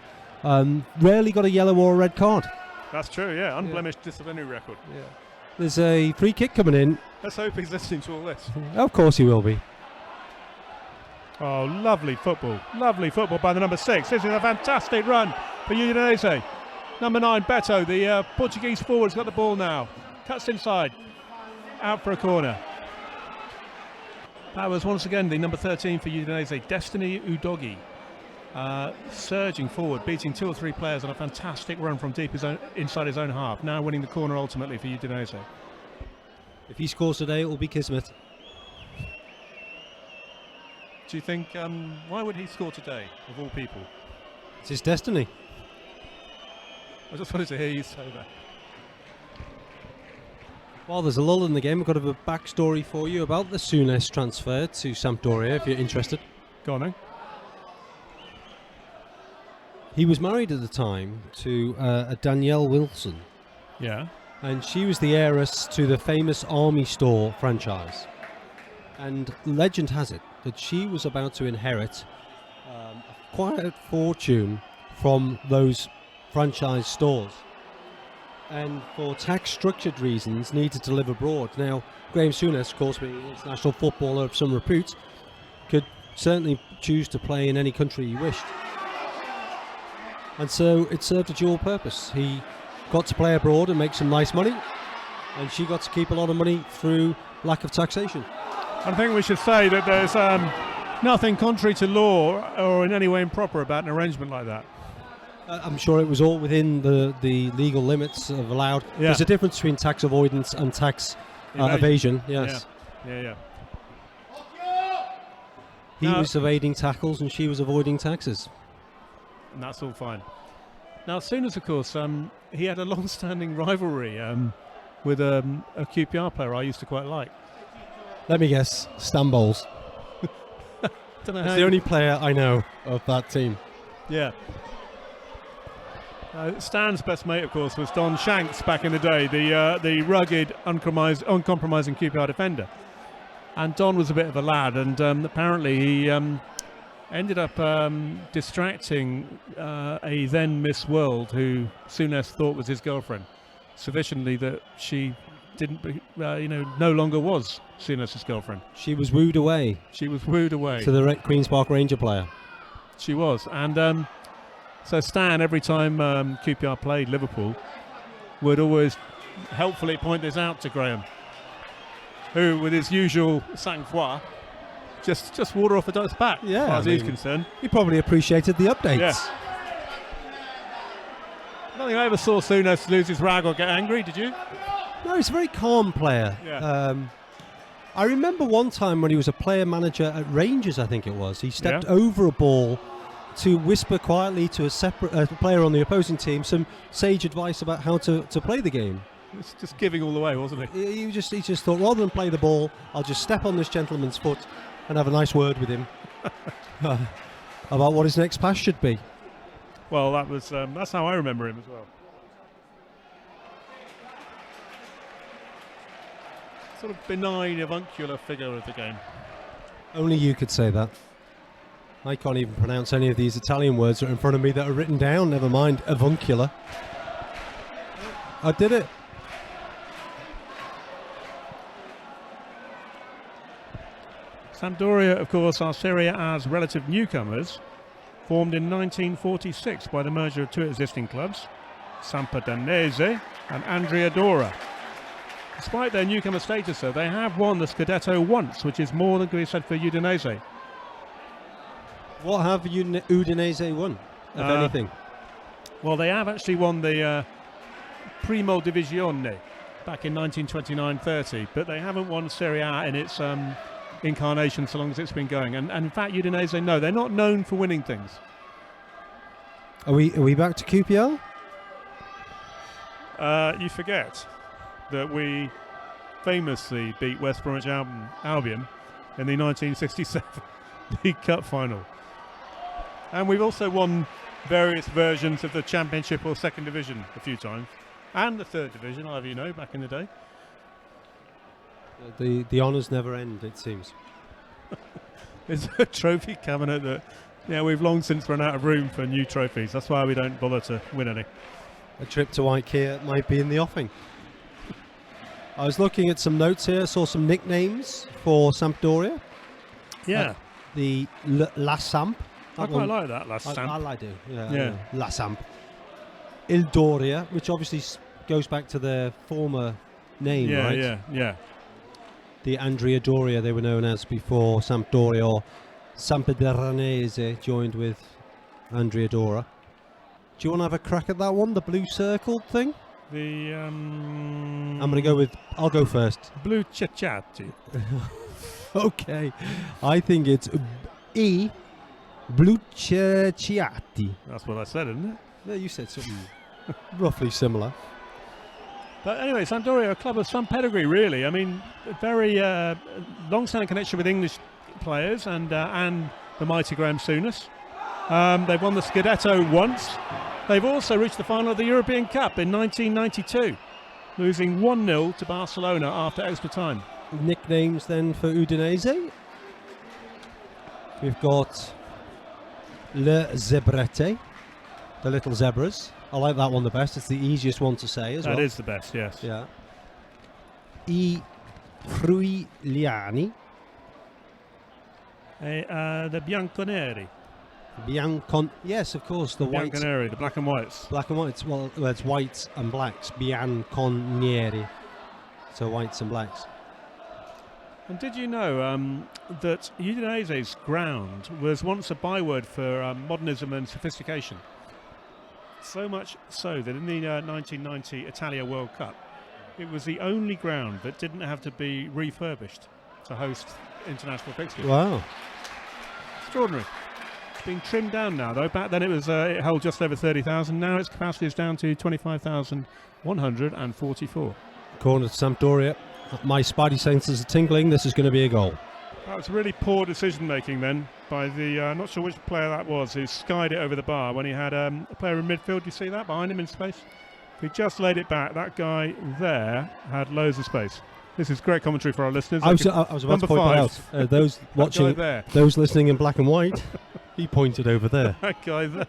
rarely got a yellow or a red card. That's true, yeah. Unblemished disciplinary record. Yeah. There's a free kick coming in. Let's hope he's listening to all this. Of course he will be. Oh, lovely football. Lovely football by the number 6. This is a fantastic run for Udinese. Number 9, Beto, the Portuguese forward's got the ball now. Cuts inside. Out for a corner. That was once again the number 13 for Udinese, Destiny Udogi. Surging forward, beating 2 or 3 players on a fantastic run from deep inside his own half. Now winning the corner ultimately for Udinese. If he scores today, it will be kismet. Do you think, why would he score today, of all people? It's his destiny. I just wanted to hear you say that. Well, there's a lull in the game. I've got a bit of backstory for you about the Souness transfer to Sampdoria, if you're interested. Go on then. He was married at the time to a Danielle Wilson. Yeah. And she was the heiress to the famous Army Store franchise. And legend has it that she was about to inherit quite a fortune from those franchise stores. And for tax structured reasons needed to live abroad. Now, Graeme Souness, of course, being an international footballer of some repute, could certainly choose to play in any country he wished. And so it served a dual purpose. He got to play abroad and make some nice money, and she got to keep a lot of money through lack of taxation. I think we should say that there's nothing contrary to law or in any way improper about an arrangement like that. I'm sure it was all within the legal limits of allowed. Yeah. There's a difference between tax avoidance and tax evasion. Yes. Yeah. He was evading tackles and she was avoiding taxes. And that's all fine. Now, Souness, of course, he had a long-standing rivalry with a QPR player I used to quite like. Let me guess, Stan Bowles. Don't know It's how the only player I know of that team. Yeah. Stan's best mate, of course, was Don Shanks back in the day, the rugged, uncompromising QPR defender. And Don was a bit of a lad, and apparently he ended up distracting a then Miss World, who Souness thought was his girlfriend, sufficiently that she no longer was Souness's girlfriend. She was wooed away. She was wooed away. To the Queen's Park Ranger player. She was, and so Stan, every time QPR played Liverpool, would always helpfully point this out to Graeme, who, with his usual sang-froid, just water off the duck's back, as far as he's concerned. He probably appreciated the updates. Yeah. I don't think I ever saw Souness lose his rag or get angry, did you? No, he's a very calm player. Yeah. I remember one time when he was a player manager at Rangers, I think it was, he stepped over a ball to whisper quietly to a separate player on the opposing team some sage advice about how to play the game. It's just giving all the way, wasn't he? He just thought, rather than play the ball, I'll just step on this gentleman's foot and have a nice word with him about what his next pass should be. Well, that's how I remember him as well. Sort of benign, avuncular figure of the game. Only you could say that. I can't even pronounce any of these Italian words that are in front of me that are written down, never mind avuncular. I did it. Sampdoria, of course, are Serie A's relative newcomers, formed in 1946 by the merger of 2 existing clubs, Samp and Andrea Dora. Despite their newcomer status, though, they have won the Scudetto once, which is more than can be said for Udinese. What have Udinese won, if anything? Well, they have actually won the Primo Divisione back in 1929-30, but they haven't won Serie A in its incarnation so long as it's been going. And in fact, Udinese, no, they're not known for winning things. Are we back to QPR? You forget that we famously beat West Bromwich Albion in the 1967 League Cup final. And we've also won various versions of the Championship or Second Division a few times. And the Third Division, I'll have you know, back in the day. The honours never end, it seems. There's a trophy cabinet that Yeah, we've long since run out of room for new trophies. That's why we don't bother to win any. A trip to IKEA might be in the offing. I was looking at some notes here, saw some nicknames for Sampdoria. Yeah. The La Samp. I quite like that, La Samp. I do, yeah. La Samp. Il Doria, which obviously goes back to their former name, right? Yeah. The Andrea Doria they were known as before Sampdoria, or Sampdoranese joined with Andrea Dora. Do you want to have a crack at that one, the blue circled thing? I'll go first. Blue Ciacciati. Okay. I think it's Blue Ciacciati. That's what I said, isn't it? Yeah, you said something roughly similar. But anyway, Sampdoria, a club of some pedigree, really. I mean, very long-standing connection with English players and the mighty Graeme Souness. They've won the Scudetto once. They've also reached the final of the European Cup in 1992, losing 1-0 to Barcelona after extra time. Nicknames then for Udinese. We've got Le Zebrette, the little zebras. I like that one the best. It's the easiest one to say as well. That is the best, yes. Yeah. I Fruiliani. The Bianconeri. Yes, of course, the white. Bianconeri, the black and whites. Black and whites. Well, it's whites and blacks. Bianconieri. So whites and blacks. And did you know that Udinese's ground was once a byword for modernism and sophistication? So much so that in the 1990 Italia World Cup, it was the only ground that didn't have to be refurbished to host international fixtures. Wow. Extraordinary. It's been trimmed down now, though. Back then it held just over 30,000. Now its capacity is down to 25,144. Corner to Sampdoria. My spidey senses are tingling. This is going to be a goal. That was really poor decision making then by the not sure which player that was who skied it over the bar when he had a player in midfield. You see that behind him in space? If he just laid it back, that guy there had loads of space. This is great commentary for our listeners. I was about to point that out. Those watching, those listening in black and white, he pointed over there. That guy there.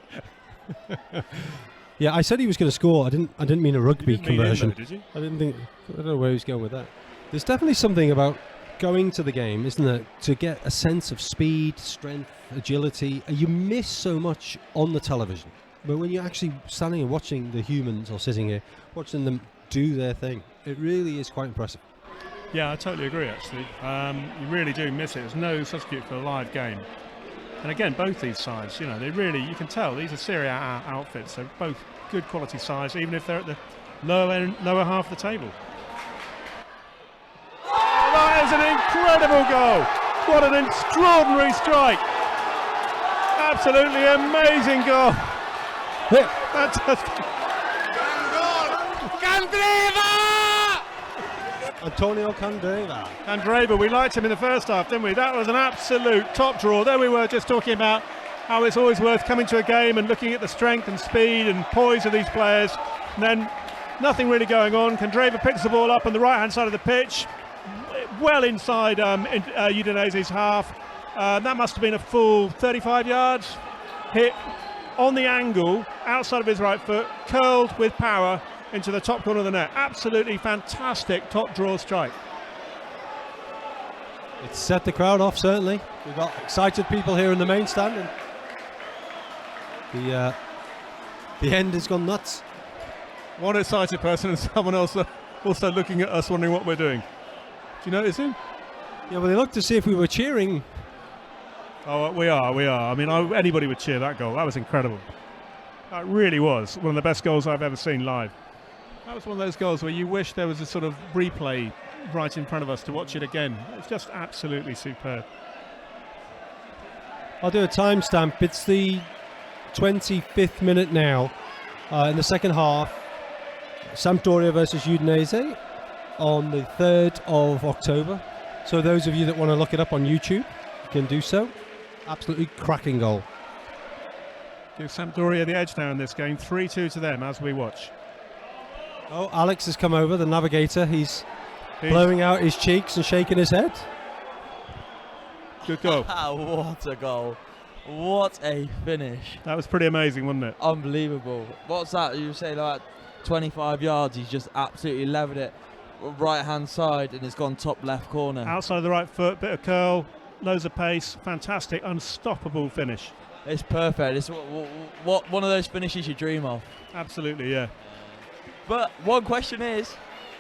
Yeah, I said he was going to score. I didn't mean a rugby conversion. Did you? I don't know where he was going with that. There's definitely something about going to the game, isn't there, to get a sense of speed, strength, agility. You miss so much on the television, but when you're actually standing and watching the humans, or sitting here watching them do their thing, it really is quite impressive. Yeah, I totally agree, actually. You really do miss it. There's no substitute for a live game. And again, both these sides, you you can tell these are Serie A outfits. They're both good quality sides, even if they're at the lower half of the table. That is an incredible goal. What an extraordinary strike. Absolutely amazing goal. Fantastic. Candreva! Antonio Candreva. Candreva, we liked him in the first half, didn't we? That was an absolute top draw. There we were just talking about how it's always worth coming to a game and looking at the strength and speed and poise of these players. And then nothing really going on. Candreva picks the ball up on the right-hand side of the pitch, well inside Udinese's half. That must have been a full 35 yards. Hit on the angle, outside of his right foot, curled with power into the top corner of the net. Absolutely fantastic top draw strike. It set the crowd off, certainly. We've got excited people here in the main stand, and the end has gone nuts. One excited person and someone else also looking at us wondering what we're doing. Do you notice him? Yeah, well, they looked to see if we were cheering. Oh, we are. I mean, anybody would cheer that goal. That was incredible. That really was one of the best goals I've ever seen live. That was one of those goals where you wish there was a sort of replay right in front of us to watch it again. It's just absolutely superb. I'll do a timestamp. It's the 25th minute now in the second half. Sampdoria versus Udinese on the 3rd of October. So those of you that want to look it up on YouTube, you can do so. Absolutely cracking goal. Give Sampdoria the edge now in this game. 3-2 to them as we watch. Oh, Alex has come over, the navigator. He's blowing out his cheeks and shaking his head. Good goal. What a goal. What a finish. That was pretty amazing, wasn't it? Unbelievable. What's that? You say like 25 yards, he's just absolutely levered it right hand side and it's gone top left corner. Outside of the right foot, bit of curl, loads of pace, fantastic, unstoppable finish. It's perfect. It's what one of those finishes you dream of. Absolutely, yeah. But one question is,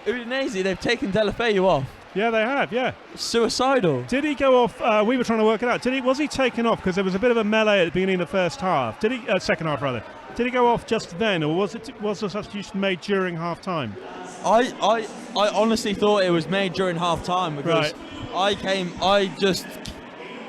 Udinese, they've taken Deulofeu off. Yeah, they have, yeah. Suicidal. Did he go off? We were trying to work it out. Was he taken off because there was a bit of a melee at the beginning of the first half? Did he? Second half rather. Did he go off just then, or was the substitution made during half time? I honestly thought it was made during half time because I just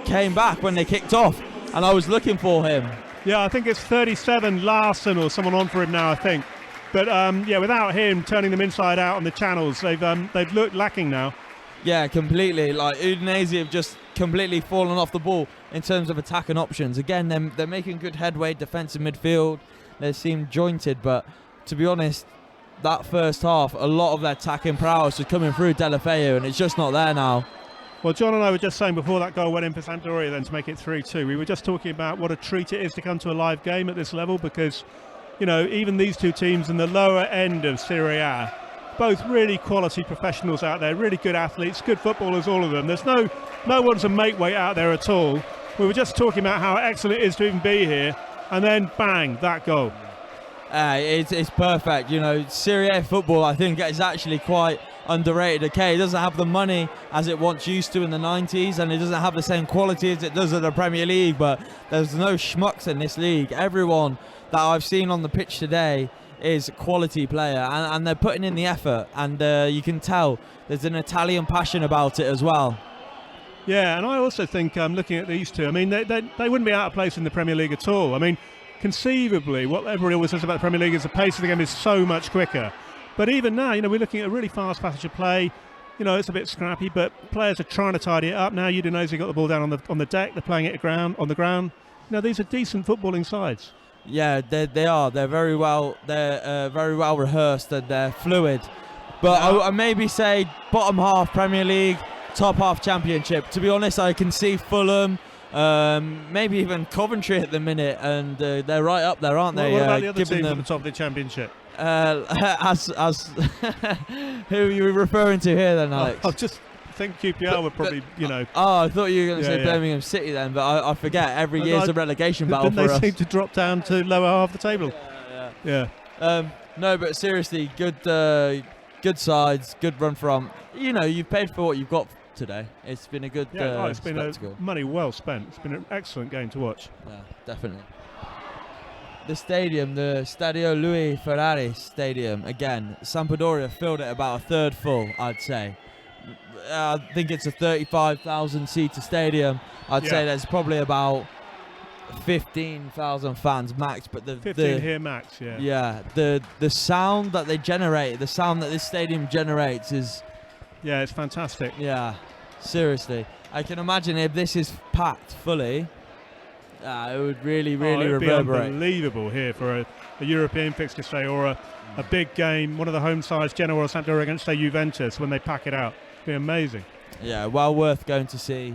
came back when they kicked off and I was looking for him. Yeah, I think it's 37 Larson or someone on for him now, I think. But yeah, without him turning them inside out on the channels, they've looked lacking now. Yeah, completely. Like Udinese have just completely fallen off the ball in terms of attacking options. Again, they're making good headway, defensive midfield. They seem jointed, but to be honest, that first half, a lot of their attacking prowess was coming through Deulofeu, and it's just not there now. Well, John and I were just saying before that goal went in for Sampdoria then to make it 3-2, we were just talking about what a treat it is to come to a live game at this level because, you know, even these two teams in the lower end of Serie A, both really quality professionals out there, really good athletes, good footballers, all of them. There's no one to make weight out there at all. We were just talking about how excellent it is to even be here, and then bang, that goal. It's perfect. You know, Serie A football, I think, is actually quite underrated. Okay, it doesn't have the money as it once used to in the 90s, and it doesn't have the same quality as it does in the Premier League, but there's no schmucks in this league. Everyone that I've seen on the pitch today is a quality player, and they're putting in the effort, and you can tell there's an Italian passion about it as well. Yeah, and I also think, looking at these two, I mean, they wouldn't be out of place in the Premier League at all. I mean, conceivably, what everybody always says about the Premier League is the pace of the game is so much quicker. But even now, you know, we're looking at a really fast passage of play. You know, it's a bit scrappy, but players are trying to tidy it up. Now Udinese got the ball down on the deck. They're playing it on the ground. You know, these are decent footballing sides. Yeah, they are. They're very well. They're very well rehearsed and they're fluid. But I maybe say bottom half Premier League, top half Championship. To be honest, I can see Fulham, maybe even Coventry at the minute, and they're right up there, aren't they? What about the other teams at the top of the Championship? As who are you referring to here then, Alex? I just think QPR would probably, you know. Oh, I thought you were going to say Birmingham City then, but I forget. Every year's a relegation battle for us. Didn't they seem to drop down to lower half the table? Yeah. No, but seriously, good sides, good run from. You know, you've paid for what you've got today. It's been a good it's been spectacle. Money well spent. It's been an excellent game to watch. Yeah, definitely. The stadium, the Stadio Luigi Ferraris stadium, again, Sampdoria filled it about a third full, I'd say. I think it's a 35,000 seater stadium. I'd say there's probably about 15,000 fans max, but the 15 here max, the sound that they generate, the sound that this stadium generates is it's fantastic. Yeah, seriously, I can imagine if this is packed fully, it would really reverberate. Be unbelievable here for a European fixture, say, or a big game, one of the home sides, Genoa or Sampdoria against, say, Juventus, when they pack it out. It'd be amazing. Yeah, well worth going to see.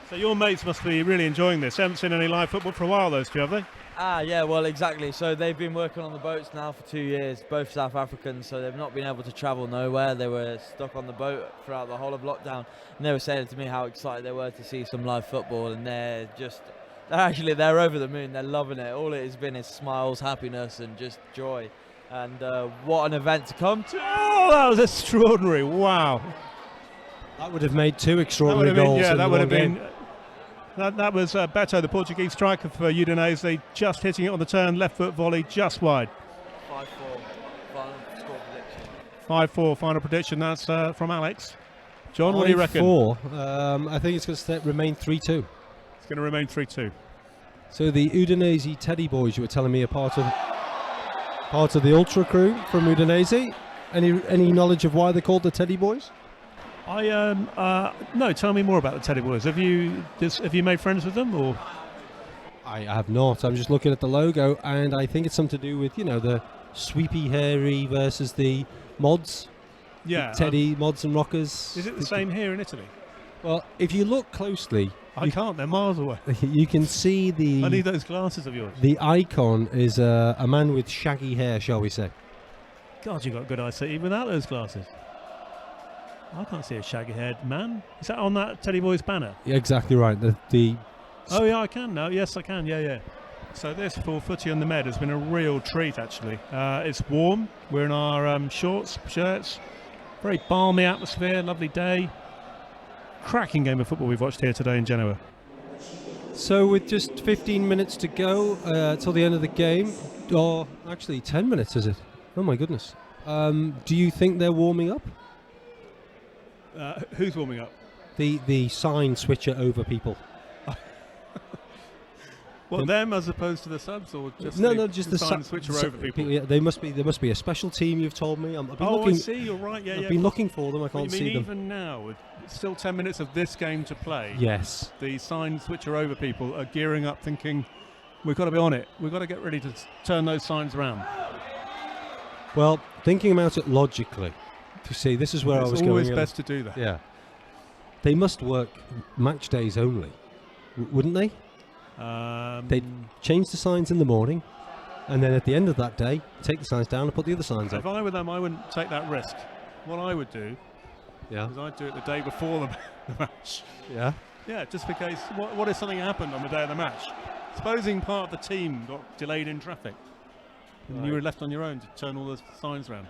So your mates must be really enjoying this. They haven't seen any live football for a while, those two, have they? Yeah, well, exactly. So they've been working on the boats now for 2 years, both South Africans, so they've not been able to travel nowhere. They were stuck on the boat throughout the whole of lockdown, and they were saying to me how excited they were to see some live football, and they're over the moon. They're loving it. All it has been is smiles, happiness, and just joy. And what an event to come to. Oh, that was extraordinary. Wow. That would have made two extraordinary goals. That would have been. That was Beto, the Portuguese striker for Udinese, just hitting it on the turn, left foot volley, just wide. 5-4 final score prediction. 5-4 final prediction. That's from Alex. John, what do you reckon? 5-4. I think it's going to remain 3-2. It's going to remain 3-2. So the Udinese Teddy Boys, you were telling me, are part of the ultra crew from Udinese. Any knowledge of why they're called the Teddy Boys? No. Tell me more about the Teddy Boys. Have you made friends with them, or? I have not. I'm just looking at the logo, and I think it's something to do with the sweepy, hairy versus the mods. Yeah. The Teddy mods and rockers. Is it the same here in Italy? Well, if you look closely, I can't. They're miles away. you can see I need those glasses of yours. the icon is a man with shaggy hair, shall we say? God, you got good eyesight even without those glasses. I can't see a shaggy-haired man. Is that on that Teddy Boys banner? Yeah, exactly right. Oh yeah, I can now. Yes, I can. Yeah. So this for Footy on the Med has been a real treat, actually. It's warm. We're in our shorts, shirts. Very balmy atmosphere. Lovely day. Cracking game of football we've watched here today in Genoa. So with just 15 minutes to go till the end of the game, or actually 10 minutes, is it? Oh my goodness. Do you think they're warming up? Who's warming up? The sign switcher over people. What, them as opposed to the subs, or just just the sign switcher over people? Yeah, there must be a special team. You've told me. I've been looking. I see. You're right. Yeah, I've been looking for them. I can't see them. Even now, with still 10 minutes of this game to play. Yes. The sign switcher over people are gearing up, thinking, we've got to be on it. We've got to get ready to turn those signs around. Well, thinking about it logically, to see this is where I was going. It's always best to do that. Yeah. They must work match days only, wouldn't they? They'd change the signs in the morning, and then at the end of that day, take the signs down and put the other signs up. If I were them, I wouldn't take that risk. What I would do is I'd do it the day before the match. Yeah? Yeah, just because what if something happened on the day of the match? Supposing part of the team got delayed in traffic, and you were left on your own to turn all the signs around.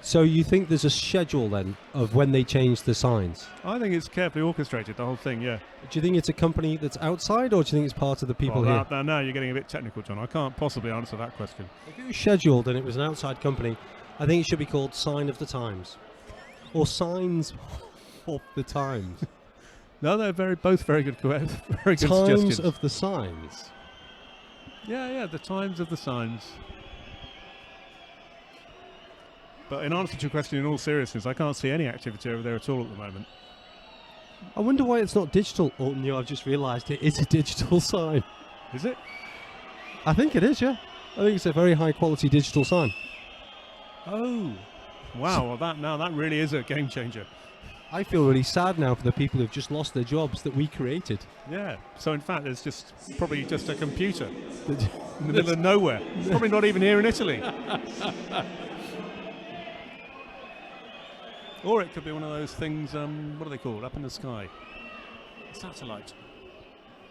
So you think there's a schedule then of when they change the signs? I think it's carefully orchestrated, the whole thing, yeah. Do you think it's a company that's outside, or do you think it's part of the people here? Now you're getting a bit technical, John. I can't possibly answer that question. If it was scheduled and it was an outside company, I think it should be called Sign of the Times. Or Signs of the Times. No, they're both very good Times suggestions. of the Signs. Yeah, the Times of the Signs. But in answer to your question, in all seriousness, I can't see any activity over there at all at the moment. I wonder why it's not digital. Oh, no, I've just realised it is a digital sign. Is it? I think it is, yeah. I think it's a very high quality digital sign. Oh, wow. Well, that really is a game changer. I feel really sad now for the people who've just lost their jobs that we created. Yeah. So in fact, it's probably just a computer in the middle of nowhere. It's probably not even here in Italy. Or it could be one of those things, what are they called, up in the sky? A satellite.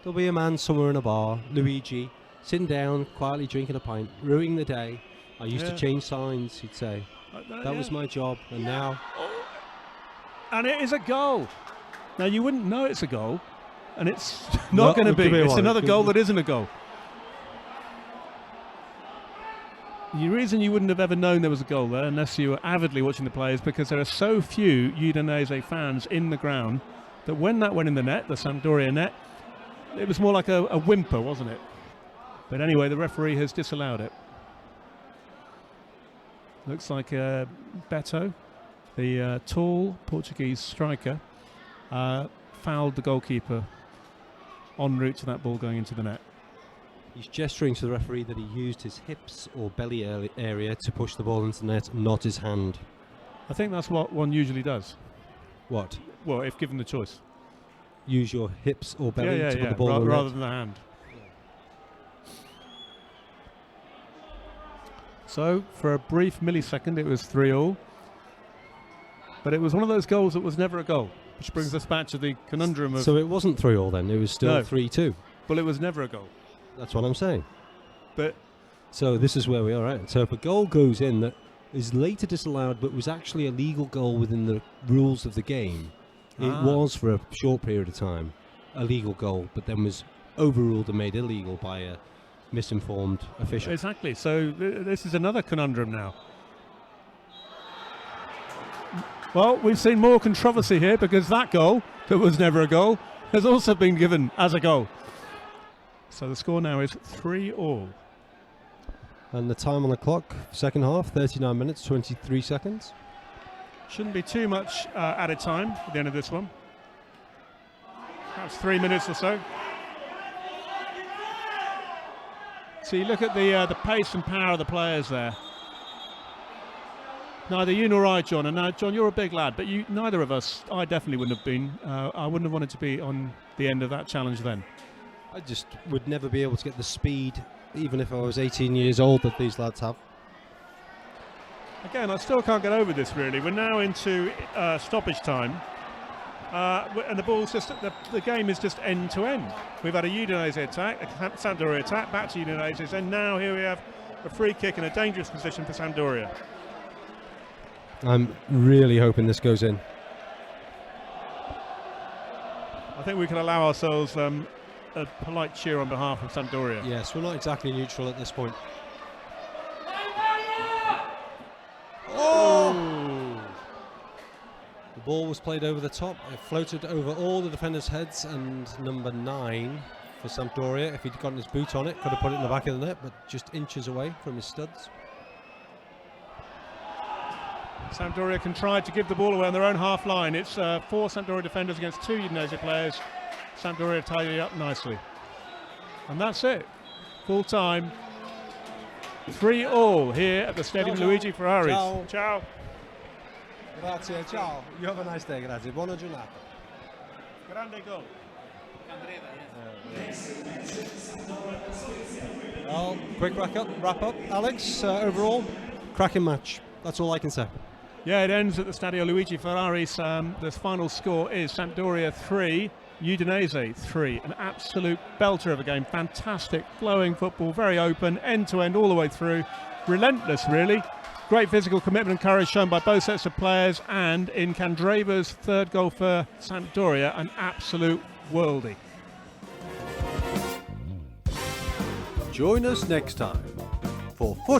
There'll be a man somewhere in a bar, Luigi, sitting down, quietly drinking a pint, ruining the day. I used to change signs, he'd say. That was my job, and now... And it is a goal. Now, you wouldn't know it's a goal, and it's not going to be. It's another goal that isn't a goal. The reason you wouldn't have ever known there was a goal there, unless you were avidly watching the play, is because there are so few Udinese fans in the ground that when that went in the net, the Sampdoria net, it was more like a whimper, wasn't it? But anyway, the referee has disallowed it. Looks like Beto, the tall Portuguese striker, fouled the goalkeeper en route to that ball going into the net. He's gesturing to the referee that he used his hips or belly area to push the ball into the net, not his hand. I think that's what one usually does. What? Well, if given the choice. Use your hips or belly to put the ball in the rather net? than the hand. So, for a brief millisecond, it was 3-3. But it was one of those goals that was never a goal, which brings us back to the conundrum of... So it wasn't 3-3 then, it was still 3-2. Well, it was never a goal. That's what I'm saying. But so this is where we are at. So if a goal goes in that is later disallowed but was actually a legal goal within the rules of the game, it was for a short period of time a legal goal, but then was overruled and made illegal by a misinformed official. Exactly. So this is another conundrum now. Well, we've seen more controversy here because that goal, that was never a goal, has also been given as a goal. So the score now is 3-3. And the time on the clock, second half, 39 minutes, 23 seconds. Shouldn't be too much added time at the end of this one. Perhaps 3 minutes or so. So you look at the pace and power of the players there. Neither you nor I, John. And now, John, you're a big lad, but neither of us, I definitely wouldn't have been. I wouldn't have wanted to be on the end of that challenge then. I just would never be able to get the speed, even if I was 18 years old, that these lads have. Again, I still can't get over this, really. We're now into stoppage time. And the ball's just, the game is just end to end. We've had a Udinese attack, a Sampdoria attack, back to Udinese, and now here we have a free kick in a dangerous position for Sampdoria. I'm really hoping this goes in. I think we can allow ourselves a polite cheer on behalf of Sampdoria. Yes, we're not exactly neutral at this point. Oh! The ball was played over the top. It floated over all the defenders' heads, and number 9 for Sampdoria, if he'd gotten his boot on it, could have put it in the back of the net, but just inches away from his studs. Sampdoria can try to give the ball away on their own half line. It's 4 Sampdoria defenders against 2 Udinese players. Sampdoria tidy up nicely. And that's it. Full time. 3-3 here at the Stadio Luigi Ferraris. Ciao. Ciao. Grazie, ciao. You have a nice day, grazie. Buona giornata. Grande goal. Well, quick wrap up. Alex, overall, cracking match. That's all I can say. Yeah, it ends at the Stadio Luigi Ferraris. The final score is Sampdoria 3, Udinese 3. An absolute belter of a game. Fantastic, flowing football, very open, end-to-end, all the way through. Relentless, really. Great physical commitment and courage shown by both sets of players. And in Candreva's third goal for Sampdoria, an absolute worldie. Join us next time for Footy